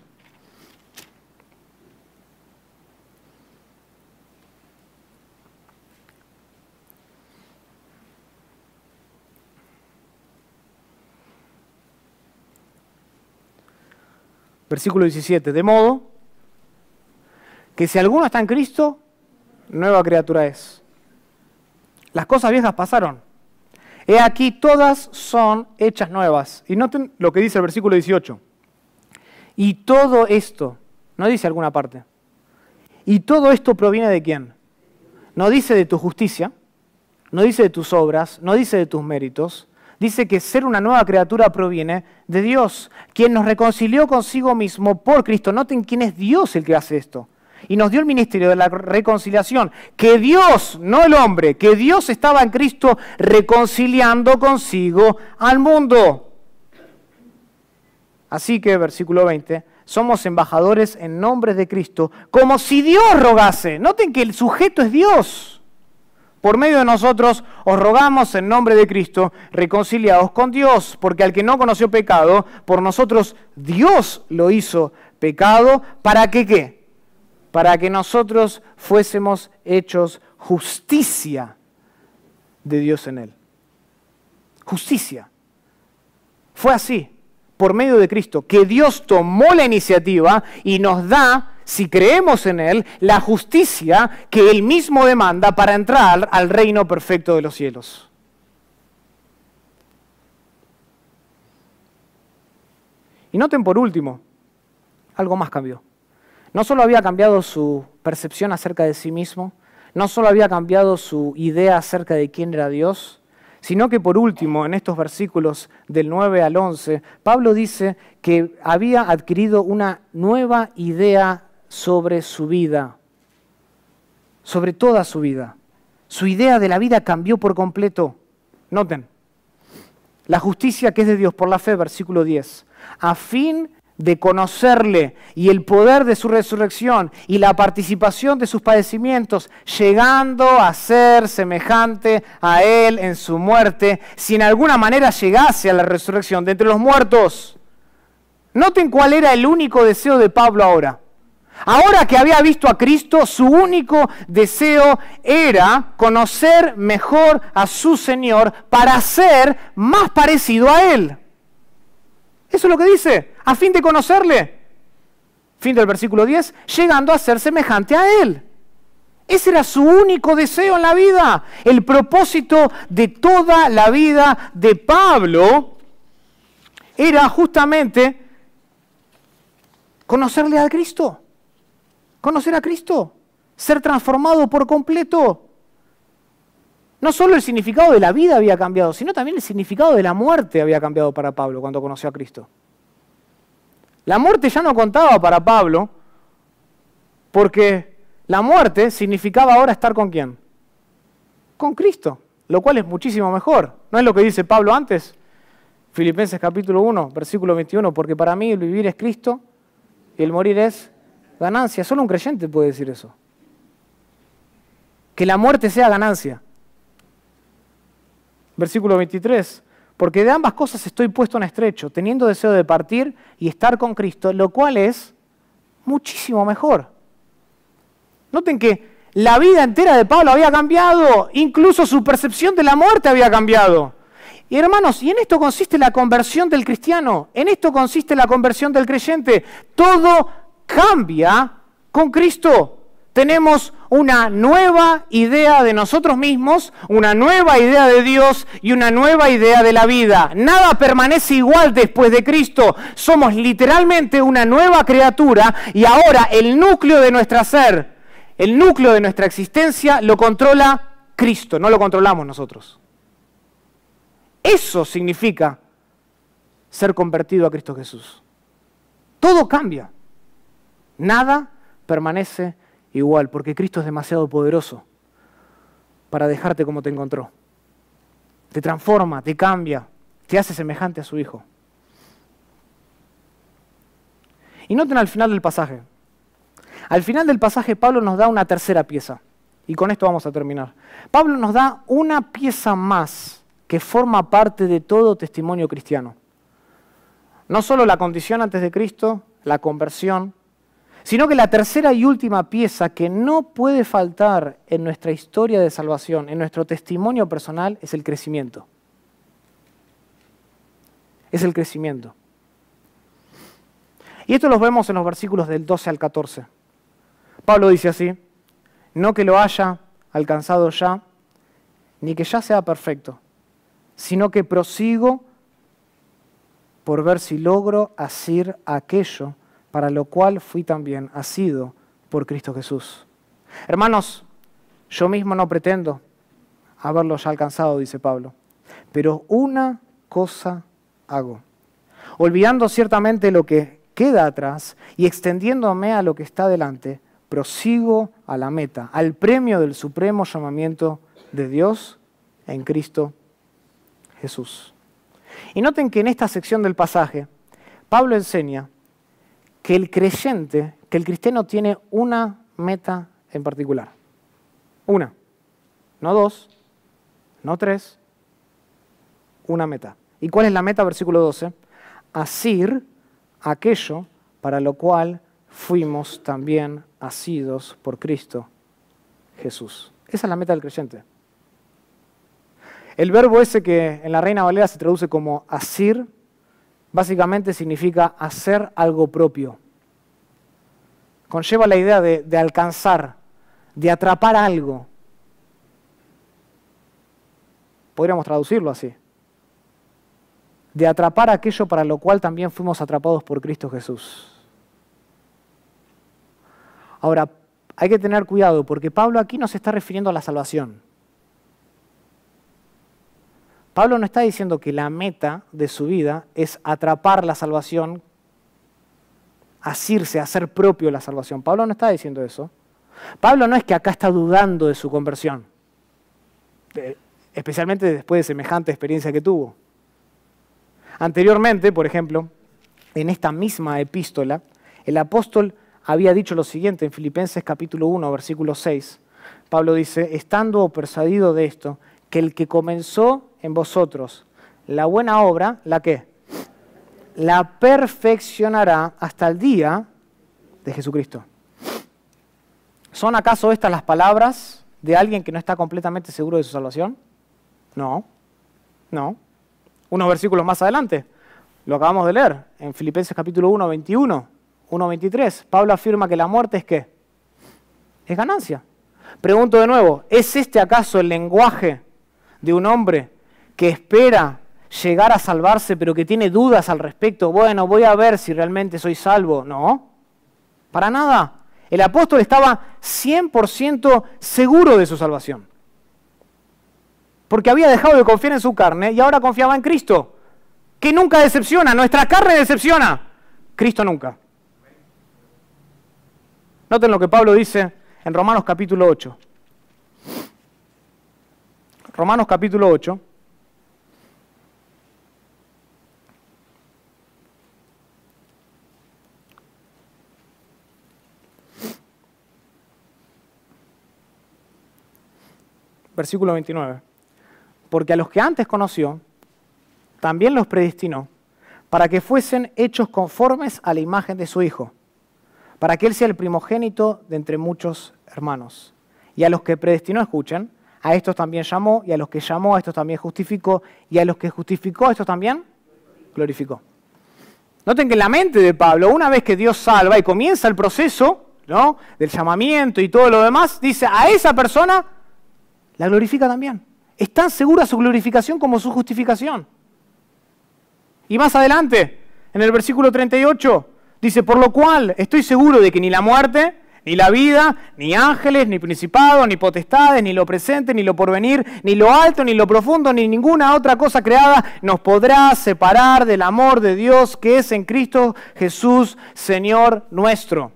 Versículo 17. De modo que si alguno está en Cristo, nueva criatura es. Las cosas viejas pasaron. He aquí todas son hechas nuevas. Y noten lo que dice el versículo 18. Y todo esto, no dice alguna parte. Y todo esto proviene de quién. No dice de tu justicia, no dice de tus obras, no dice de tus méritos. Dice que ser una nueva criatura proviene de Dios, quien nos reconcilió consigo mismo por Cristo. Noten quién es Dios el que hace esto. Y nos dio el ministerio de la reconciliación. Que Dios, no el hombre, que Dios estaba en Cristo reconciliando consigo al mundo. Así que, versículo 20, somos embajadores en nombre de Cristo, como si Dios rogase. Noten que el sujeto es Dios. Por medio de nosotros os rogamos en nombre de Cristo, reconciliados con Dios, porque al que no conoció pecado, por nosotros Dios lo hizo pecado, ¿para que qué? Para que nosotros fuésemos hechos justicia de Dios en Él. Justicia. Fue así, por medio de Cristo, que Dios tomó la iniciativa y nos da, si creemos en Él, la justicia que Él mismo demanda para entrar al reino perfecto de los cielos. Y noten por último, algo más cambió. No solo había cambiado su percepción acerca de sí mismo, no solo había cambiado su idea acerca de quién era Dios, sino que por último, en estos versículos del 9 al 11, Pablo dice que había adquirido una nueva idea sobre su vida, sobre toda su vida. Su idea de la vida cambió por completo. Noten, la justicia que es de Dios por la fe, versículo 10, a fin de conocerle y el poder de su resurrección y la participación de sus padecimientos, llegando a ser semejante a Él en su muerte, si en alguna manera llegase a la resurrección de entre los muertos. Noten cuál era el único deseo de Pablo ahora. Ahora que había visto a Cristo, su único deseo era conocer mejor a su Señor para ser más parecido a Él. Eso es lo que dice, a fin de conocerle. Fin del versículo 10, llegando a ser semejante a Él. Ese era su único deseo en la vida. El propósito de toda la vida de Pablo era justamente conocerle a Cristo. Conocer a Cristo. Ser transformado por completo. No solo el significado de la vida había cambiado, sino también el significado de la muerte había cambiado para Pablo cuando conoció a Cristo. La muerte ya no contaba para Pablo, porque la muerte significaba ahora estar ¿con quién? Con Cristo, lo cual es muchísimo mejor. ¿No es lo que dice Pablo antes? Filipenses capítulo 1, versículo 21, porque para mí el vivir es Cristo y el morir es ganancia. Solo un creyente puede decir eso. Que la muerte sea ganancia. Versículo 23, porque de ambas cosas estoy puesto en estrecho, teniendo deseo de partir y estar con Cristo, lo cual es muchísimo mejor. Noten que la vida entera de Pablo había cambiado, incluso su percepción de la muerte había cambiado. Y hermanos, y en esto consiste la conversión del cristiano, en esto consiste la conversión del creyente. Todo cambia con Cristo. Tenemos una nueva idea de nosotros mismos, una nueva idea de Dios y una nueva idea de la vida. Nada permanece igual después de Cristo. Somos literalmente una nueva criatura y ahora el núcleo de nuestro ser, el núcleo de nuestra existencia lo controla Cristo, no lo controlamos nosotros. Eso significa ser convertido a Cristo Jesús. Todo cambia. Nada permanece igual, porque Cristo es demasiado poderoso para dejarte como te encontró. Te transforma, te cambia, te hace semejante a su Hijo. Y noten al final del pasaje. Al final del pasaje Pablo nos da una tercera pieza. Y con esto vamos a terminar. Pablo nos da una pieza más que forma parte de todo testimonio cristiano. No solo la condición antes de Cristo, la conversión, sino que la tercera y última pieza que no puede faltar en nuestra historia de salvación, en nuestro testimonio personal, es el crecimiento. Es el crecimiento. Y esto lo vemos en los versículos del 12 al 14. Pablo dice así, no que lo haya alcanzado ya, ni que ya sea perfecto, sino que prosigo por ver si logro asir aquello para lo cual fui también asido por Cristo Jesús. Hermanos, yo mismo no pretendo haberlo ya alcanzado, dice Pablo, pero una cosa hago, olvidando ciertamente lo que queda atrás y extendiéndome a lo que está delante, prosigo a la meta, al premio del supremo llamamiento de Dios en Cristo Jesús. Y noten que en esta sección del pasaje, Pablo enseña que el creyente, que el cristiano tiene una meta en particular. Una, no dos, no tres, una meta. ¿Y cuál es la meta? Versículo 12. Asir aquello para lo cual fuimos también asidos por Cristo Jesús. Esa es la meta del creyente. El verbo ese que en la Reina Valera se traduce como asir, básicamente significa hacer algo propio. Conlleva la idea de alcanzar, de atrapar algo. Podríamos traducirlo así. De atrapar aquello para lo cual también fuimos atrapados por Cristo Jesús. Ahora, hay que tener cuidado porque Pablo aquí no se está refiriendo a la salvación. Pablo no está diciendo que la meta de su vida es atrapar la salvación, asirse, hacer propio la salvación. Pablo no está diciendo eso. Pablo no es que acá está dudando de su conversión, especialmente después de semejante experiencia que tuvo. Anteriormente, por ejemplo, en esta misma epístola, el apóstol había dicho lo siguiente en Filipenses capítulo 1, versículo 6. Pablo dice, estando persuadido de esto, que el que comenzó en vosotros la buena obra, ¿la qué? La perfeccionará hasta el día de Jesucristo. ¿Son acaso estas las palabras de alguien que no está completamente seguro de su salvación? No, no. Unos versículos más adelante, Lo acabamos de leer en Filipenses capítulo 1, 21, 1, 23. Pablo afirma que la muerte es ¿qué? Es ganancia. Pregunto de nuevo, ¿es este acaso el lenguaje de un hombre que espera llegar a salvarse pero que tiene dudas al respecto? Bueno, voy a ver si realmente soy salvo. No, para nada. El apóstol estaba 100% seguro de su salvación. Porque había dejado de confiar en su carne y ahora confiaba en Cristo, que nunca decepciona. Nuestra carne decepciona, Cristo nunca. Noten lo que Pablo dice en Romanos capítulo 8. Romanos capítulo 8. Versículo 29. Porque a los que antes conoció, también los predestinó, para que fuesen hechos conformes a la imagen de su Hijo, para que Él sea el primogénito de entre muchos hermanos. Y a los que predestinó, escuchen, a estos también llamó, y a los que llamó, a estos también justificó, y a los que justificó, a estos también glorificó. Noten que en la mente de Pablo, una vez que Dios salva y comienza el proceso, ¿no?, del llamamiento y todo lo demás, dice, a esa persona la glorifica también. Es tan segura su glorificación como su justificación. Y más adelante, en el versículo 38, dice, por lo cual estoy seguro de que ni la muerte, ni la vida, ni ángeles, ni principados, ni potestades, ni lo presente, ni lo porvenir, ni lo alto, ni lo profundo, ni ninguna otra cosa creada nos podrá separar del amor de Dios que es en Cristo Jesús, Señor nuestro.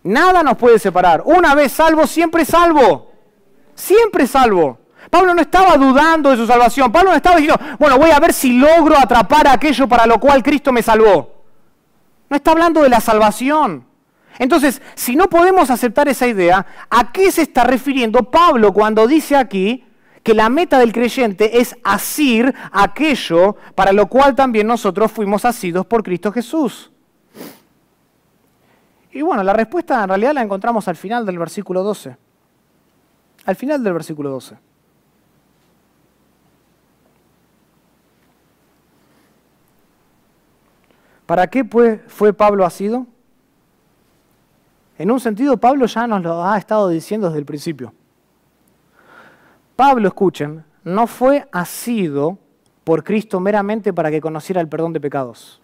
Nada nos puede separar. Una vez salvo, siempre salvo. Siempre salvo. Pablo no estaba dudando de su salvación. Pablo no estaba diciendo, bueno, voy a ver si logro atrapar aquello para lo cual Cristo me salvó. No está hablando de la salvación. Entonces, si no podemos aceptar esa idea, ¿a qué se está refiriendo Pablo cuando dice aquí que la meta del creyente es asir aquello para lo cual también nosotros fuimos asidos por Cristo Jesús? Y bueno, la respuesta en realidad la encontramos al final del versículo 12. Al final del versículo 12. ¿Para qué fue Pablo asido? En un sentido, Pablo ya nos lo ha estado diciendo desde el principio. Pablo, escuchen, no fue asido por Cristo meramente para que conociera el perdón de pecados.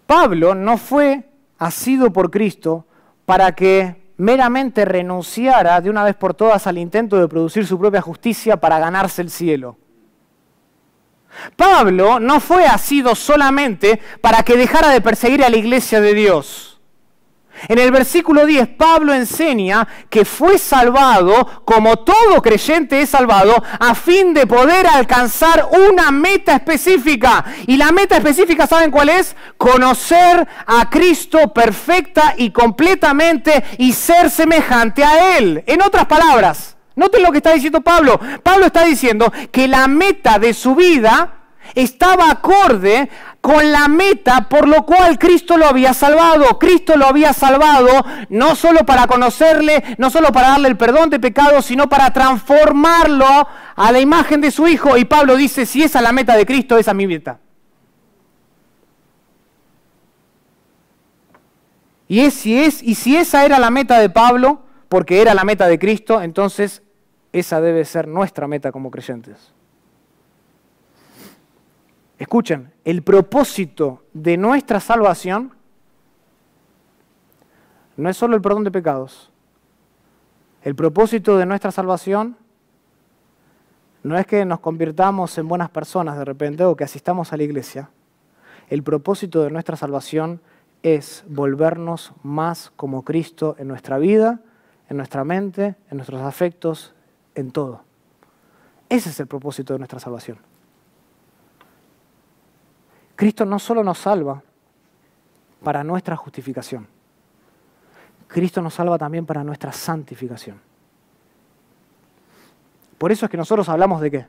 Pablo no fue asido por Cristo para que meramente renunciara de una vez por todas al intento de producir su propia justicia para ganarse el cielo. Pablo no fue asido solamente para que dejara de perseguir a la iglesia de Dios. En el versículo 10, Pablo enseña que fue salvado, como todo creyente es salvado, a fin de poder alcanzar una meta específica. Y la meta específica, ¿saben cuál es? Conocer a Cristo perfecta y completamente y ser semejante a Él. En otras palabras, noten lo que está diciendo Pablo. Pablo está diciendo que la meta de su vida estaba acorde con la meta por lo cual Cristo lo había salvado. Cristo lo había salvado no solo para conocerle, no solo para darle el perdón de pecados, sino para transformarlo a la imagen de su Hijo. Y Pablo dice, si esa es la meta de Cristo, esa es mi meta. Y si esa era la meta de Pablo, porque era la meta de Cristo, entonces esa debe ser nuestra meta como creyentes. Escuchen, el propósito de nuestra salvación no es solo el perdón de pecados. El propósito de nuestra salvación no es que nos convirtamos en buenas personas de repente o que asistamos a la iglesia. El propósito de nuestra salvación es volvernos más como Cristo en nuestra vida, en nuestra mente, en nuestros afectos, en todo. Ese es el propósito de nuestra salvación. Cristo no solo nos salva para nuestra justificación, Cristo nos salva también para nuestra santificación. Por eso es que nosotros hablamos de ¿qué?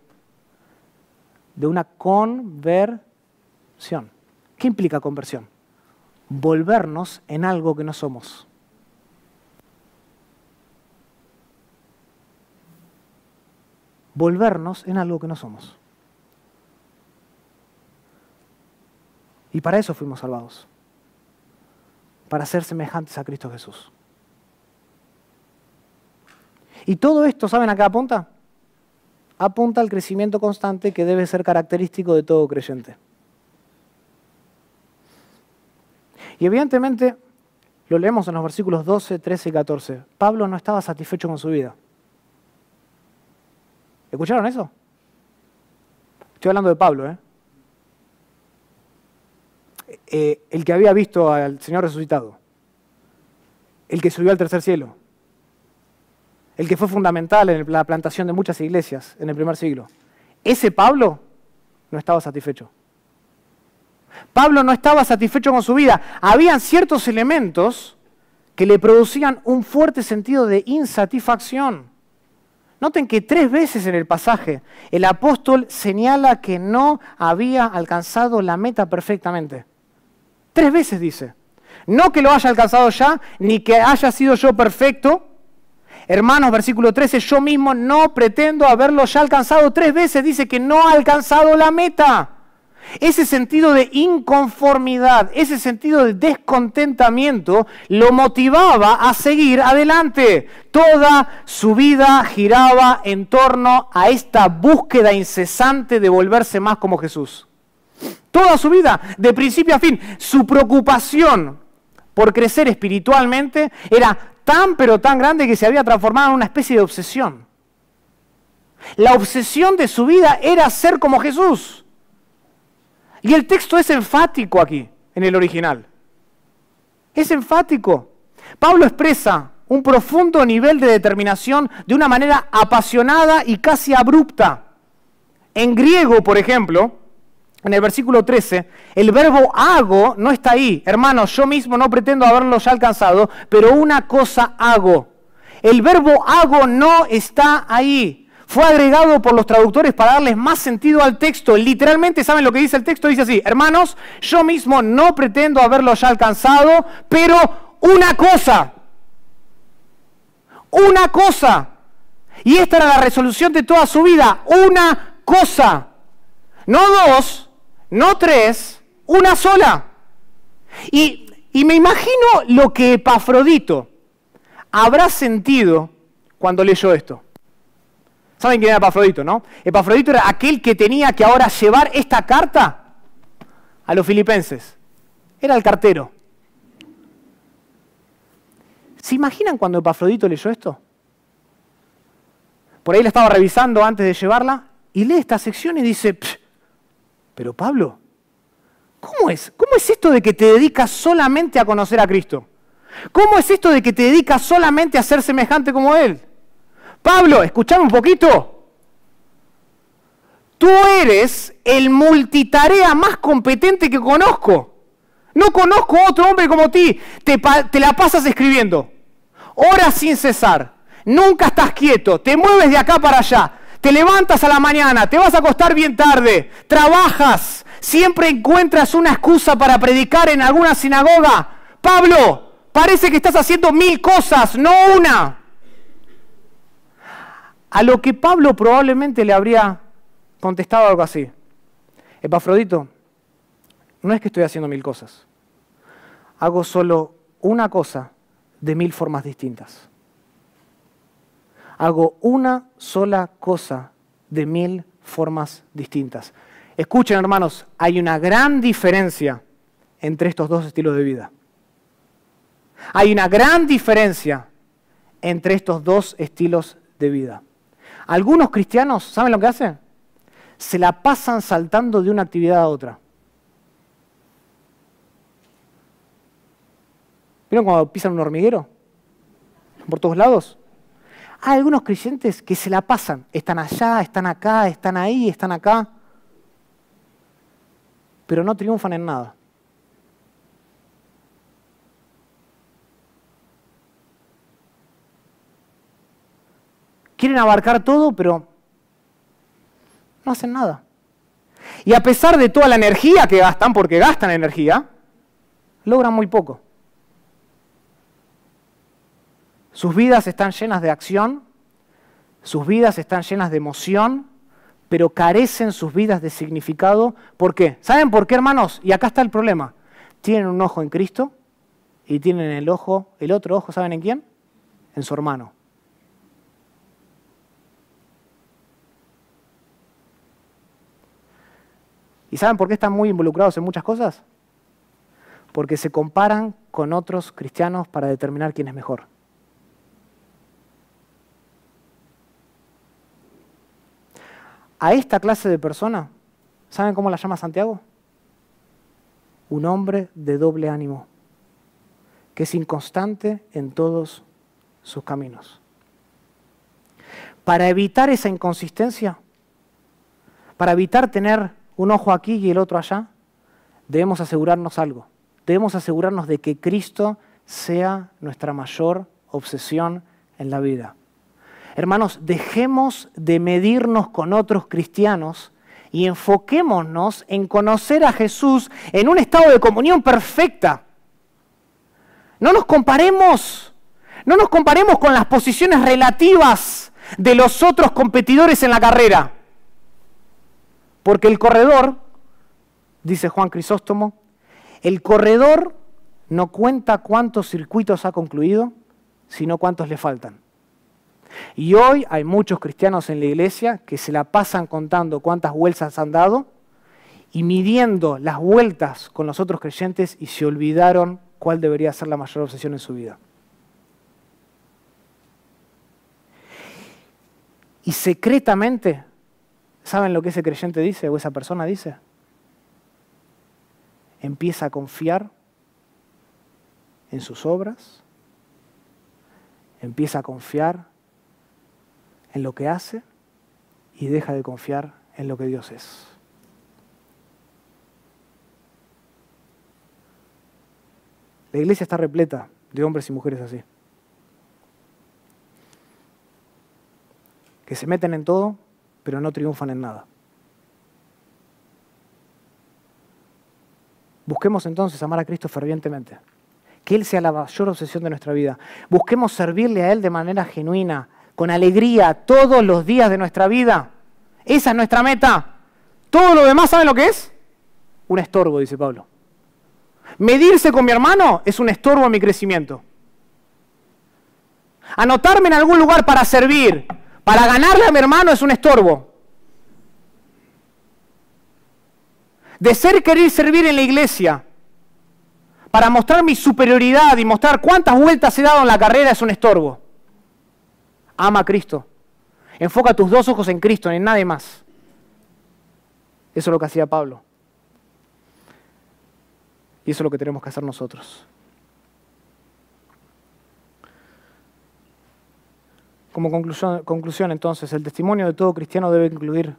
De una conversión. ¿Qué implica conversión? Volvernos en algo que no somos. Volvernos en algo que no somos. Y para eso fuimos salvados. Para ser semejantes a Cristo Jesús. Y todo esto, ¿saben a qué apunta? Apunta al crecimiento constante que debe ser característico de todo creyente. Y evidentemente, lo leemos en los versículos 12, 13 y 14. Pablo no estaba satisfecho con su vida. ¿Escucharon eso? Estoy hablando de Pablo, el que había visto al Señor resucitado. El que subió al tercer cielo. El que fue fundamental en la plantación de muchas iglesias en el primer siglo. Ese Pablo no estaba satisfecho. Pablo no estaba satisfecho con su vida. Habían ciertos elementos que le producían un fuerte sentido de insatisfacción. Noten que 3 veces en el pasaje el apóstol señala que no había alcanzado la meta perfectamente. 3 veces dice. No que lo haya alcanzado ya, ni que haya sido yo perfecto. Hermanos, versículo 13, yo mismo no pretendo haberlo ya alcanzado. 3 veces dice que no ha alcanzado la meta. Ese sentido de inconformidad, ese sentido de descontentamiento lo motivaba a seguir adelante. Toda su vida giraba en torno a esta búsqueda incesante de volverse más como Jesús. Toda su vida, de principio a fin, su preocupación por crecer espiritualmente era tan pero tan grande que se había transformado en una especie de obsesión. La obsesión de su vida era ser como Jesús. Y el texto es enfático aquí, en el original. Es enfático. Pablo expresa un profundo nivel de determinación de una manera apasionada y casi abrupta. En griego, por ejemplo, en el versículo 13, el verbo hago no está ahí. Hermanos, yo mismo no pretendo haberlo ya alcanzado, pero una cosa hago. El verbo hago no está ahí. Fue agregado por los traductores para darles más sentido al texto. Literalmente, ¿saben lo que dice el texto? Dice así: hermanos, yo mismo no pretendo haberlo ya alcanzado, pero una cosa. Una cosa. Y esta era la resolución de toda su vida. Una cosa. No 2, no 3, una sola. Y me imagino lo que Epafrodito habrá sentido cuando leyó esto. ¿Saben quién era Epafrodito, no? Epafrodito era aquel que tenía que ahora llevar esta carta a los filipenses. Era el cartero. ¿Se imaginan cuando Epafrodito leyó esto? Por ahí la estaba revisando antes de llevarla y lee esta sección y dice: pero Pablo, ¿cómo es? ¿Cómo es esto de que te dedicas solamente a conocer a Cristo? ¿Cómo es esto de que te dedicas solamente a ser semejante como Él? Pablo, escuchame un poquito. Tú eres el multitarea más competente que conozco. No conozco otro hombre como ti. Te la pasas escribiendo. Horas sin cesar. Nunca estás quieto. Te mueves de acá para allá. Te levantas a la mañana. Te vas a acostar bien tarde. Trabajas. Siempre encuentras una excusa para predicar en alguna sinagoga. Pablo, parece que estás haciendo 1000 cosas, no una. A lo que Pablo probablemente le habría contestado algo así: Epafrodito, no es que estoy haciendo 1000 cosas. Hago solo una cosa de 1000 formas distintas. Hago una sola cosa de 1000 formas distintas. Escuchen, hermanos, hay una gran diferencia entre estos dos estilos de vida. Hay una gran diferencia entre estos dos estilos de vida. Algunos cristianos, ¿saben lo que hacen? Se la pasan saltando de una actividad a otra. ¿Vieron cuando pisan un hormiguero? Por todos lados. Hay algunos creyentes que se la pasan. Están allá, están acá, están ahí, están acá. Pero no triunfan en nada. Quieren abarcar todo, pero no hacen nada. Y a pesar de toda la energía que gastan, porque gastan energía, logran muy poco. Sus vidas están llenas de acción, sus vidas están llenas de emoción, pero carecen sus vidas de significado. ¿Por qué? ¿Saben por qué, hermanos? Y acá está el problema. Tienen un ojo en Cristo y tienen el otro ojo, ¿saben en quién? En su hermano. ¿Y saben por qué están muy involucrados en muchas cosas? Porque se comparan con otros cristianos para determinar quién es mejor. A esta clase de persona, ¿saben cómo la llama Santiago? Un hombre de doble ánimo, que es inconstante en todos sus caminos. Para evitar esa inconsistencia, para evitar tener un ojo aquí y el otro allá, debemos asegurarnos algo. Debemos asegurarnos de que Cristo sea nuestra mayor obsesión en la vida. Hermanos, dejemos de medirnos con otros cristianos y enfoquémonos en conocer a Jesús en un estado de comunión perfecta. No nos comparemos con las posiciones relativas de los otros competidores en la carrera. Porque el corredor, dice Juan Crisóstomo, el corredor no cuenta cuántos circuitos ha concluido, sino cuántos le faltan. Y hoy hay muchos cristianos en la iglesia que se la pasan contando cuántas vueltas han dado y midiendo las vueltas con los otros creyentes y se olvidaron cuál debería ser la mayor obsesión en su vida. Y secretamente, ¿saben lo que ese creyente dice o esa persona dice? Empieza a confiar en sus obras, empieza a confiar en lo que hace y deja de confiar en lo que Dios es. La iglesia está repleta de hombres y mujeres así, que se meten en todo, pero no triunfan en nada. Busquemos entonces amar a Cristo fervientemente, que Él sea la mayor obsesión de nuestra vida. Busquemos servirle a Él de manera genuina, con alegría, todos los días de nuestra vida. Esa es nuestra meta. Todo lo demás, ¿saben lo que es? Un estorbo, dice Pablo. Medirse con mi hermano es un estorbo en mi crecimiento. Anotarme en algún lugar para servir, para ganarle a mi hermano es un estorbo. De querer servir en la iglesia, para mostrar mi superioridad y mostrar cuántas vueltas he dado en la carrera es un estorbo. Ama a Cristo. Enfoca tus dos ojos en Cristo, en nadie más. Eso es lo que hacía Pablo. Y eso es lo que tenemos que hacer nosotros. Como conclusión, entonces, el testimonio de todo cristiano debe incluir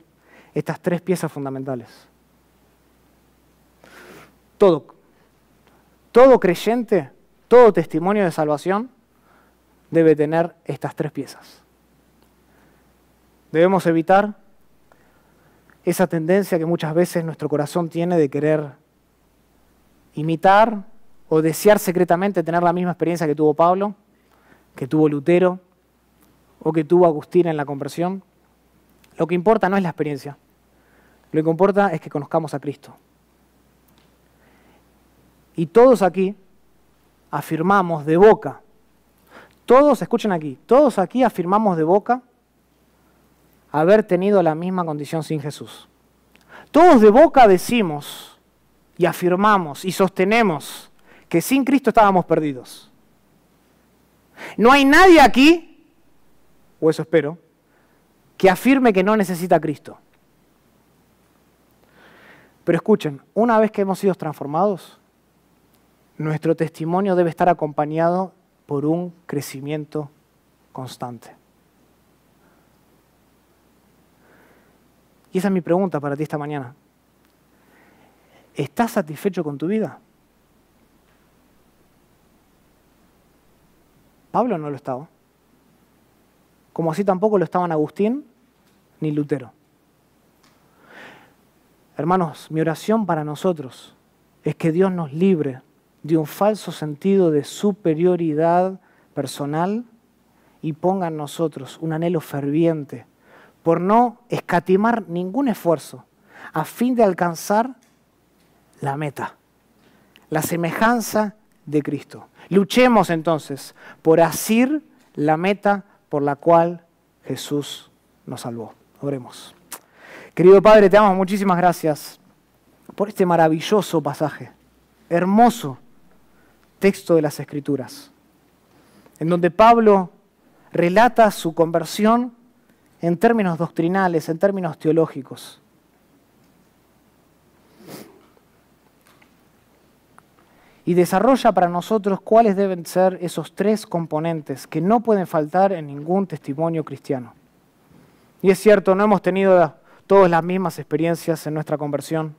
estas tres piezas fundamentales. Todo creyente, todo testimonio de salvación debe tener estas tres piezas. Debemos evitar esa tendencia que muchas veces nuestro corazón tiene de querer imitar o desear secretamente tener la misma experiencia que tuvo Pablo, que tuvo Lutero o que tuvo Agustín en la conversión. Lo que importa no es la experiencia, lo que importa es que conozcamos a Cristo. Y todos aquí afirmamos de boca, todos, escuchen aquí, todos aquí afirmamos de boca haber tenido la misma condición sin Jesús. Todos de boca decimos y afirmamos y sostenemos que sin Cristo estábamos perdidos. No hay nadie aquí, o eso espero, que afirme que no necesita a Cristo. Pero escuchen, una vez que hemos sido transformados, nuestro testimonio debe estar acompañado por un crecimiento constante. Y esa es mi pregunta para ti esta mañana. ¿Estás satisfecho con tu vida? Pablo no lo estaba. Como así tampoco lo estaban Agustín ni Lutero. Hermanos, mi oración para nosotros es que Dios nos libre de un falso sentido de superioridad personal y ponga en nosotros un anhelo ferviente por no escatimar ningún esfuerzo a fin de alcanzar la meta, la semejanza de Cristo. Luchemos entonces por asir la meta por la cual Jesús nos salvó. Oremos. Querido Padre, te damos muchísimas gracias por este maravilloso pasaje, hermoso texto de las Escrituras, en donde Pablo relata su conversión en términos doctrinales, en términos teológicos. Y desarrolla para nosotros cuáles deben ser esos tres componentes que no pueden faltar en ningún testimonio cristiano. Y es cierto, no hemos tenido todas las mismas experiencias en nuestra conversión.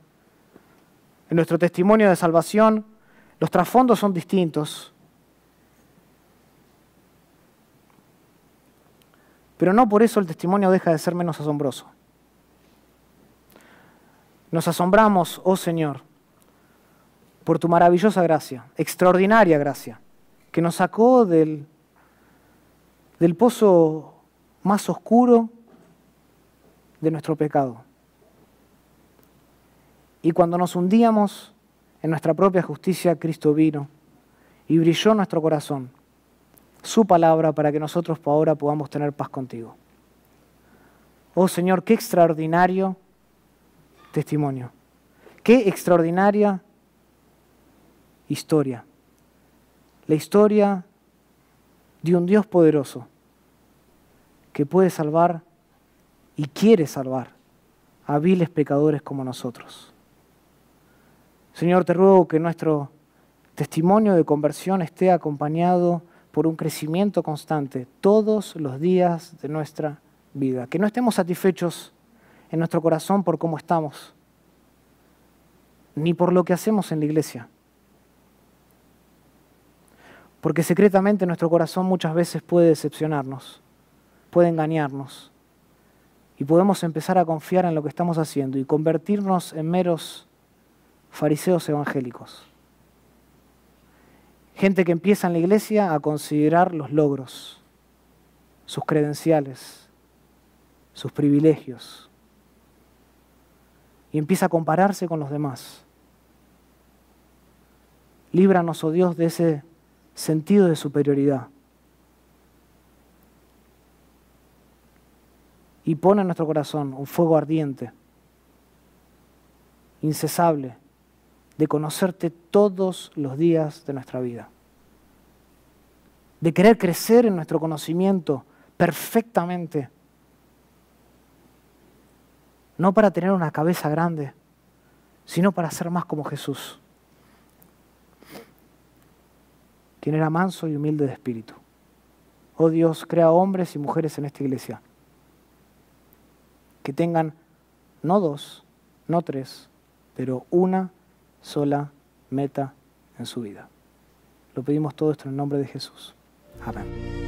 En nuestro testimonio de salvación, los trasfondos son distintos. Pero no por eso el testimonio deja de ser menos asombroso. Nos asombramos, oh Señor, por tu maravillosa gracia, extraordinaria gracia, que nos sacó del pozo más oscuro de nuestro pecado. Y cuando nos hundíamos en nuestra propia justicia, Cristo vino y brilló en nuestro corazón su palabra para que nosotros ahora podamos tener paz contigo. Oh Señor, qué extraordinario testimonio, qué extraordinaria historia. La historia de un Dios poderoso que puede salvar y quiere salvar a viles pecadores como nosotros. Señor, te ruego que nuestro testimonio de conversión esté acompañado por un crecimiento constante todos los días de nuestra vida. Que no estemos satisfechos en nuestro corazón por cómo estamos, ni por lo que hacemos en la iglesia. Porque secretamente nuestro corazón muchas veces puede decepcionarnos, puede engañarnos, y podemos empezar a confiar en lo que estamos haciendo y convertirnos en meros fariseos evangélicos. Gente que empieza en la iglesia a considerar los logros, sus credenciales, sus privilegios, y empieza a compararse con los demás. Líbranos, oh Dios, de ese sentido de superioridad. Y pone en nuestro corazón un fuego ardiente, incesable, de conocerte todos los días de nuestra vida. De querer crecer en nuestro conocimiento perfectamente. No para tener una cabeza grande, sino para ser más como Jesús, quien era manso y humilde de espíritu. Oh Dios, crea hombres y mujeres en esta iglesia que tengan no 2, no 3, pero una sola meta en su vida. Lo pedimos todo esto en el nombre de Jesús. Amén.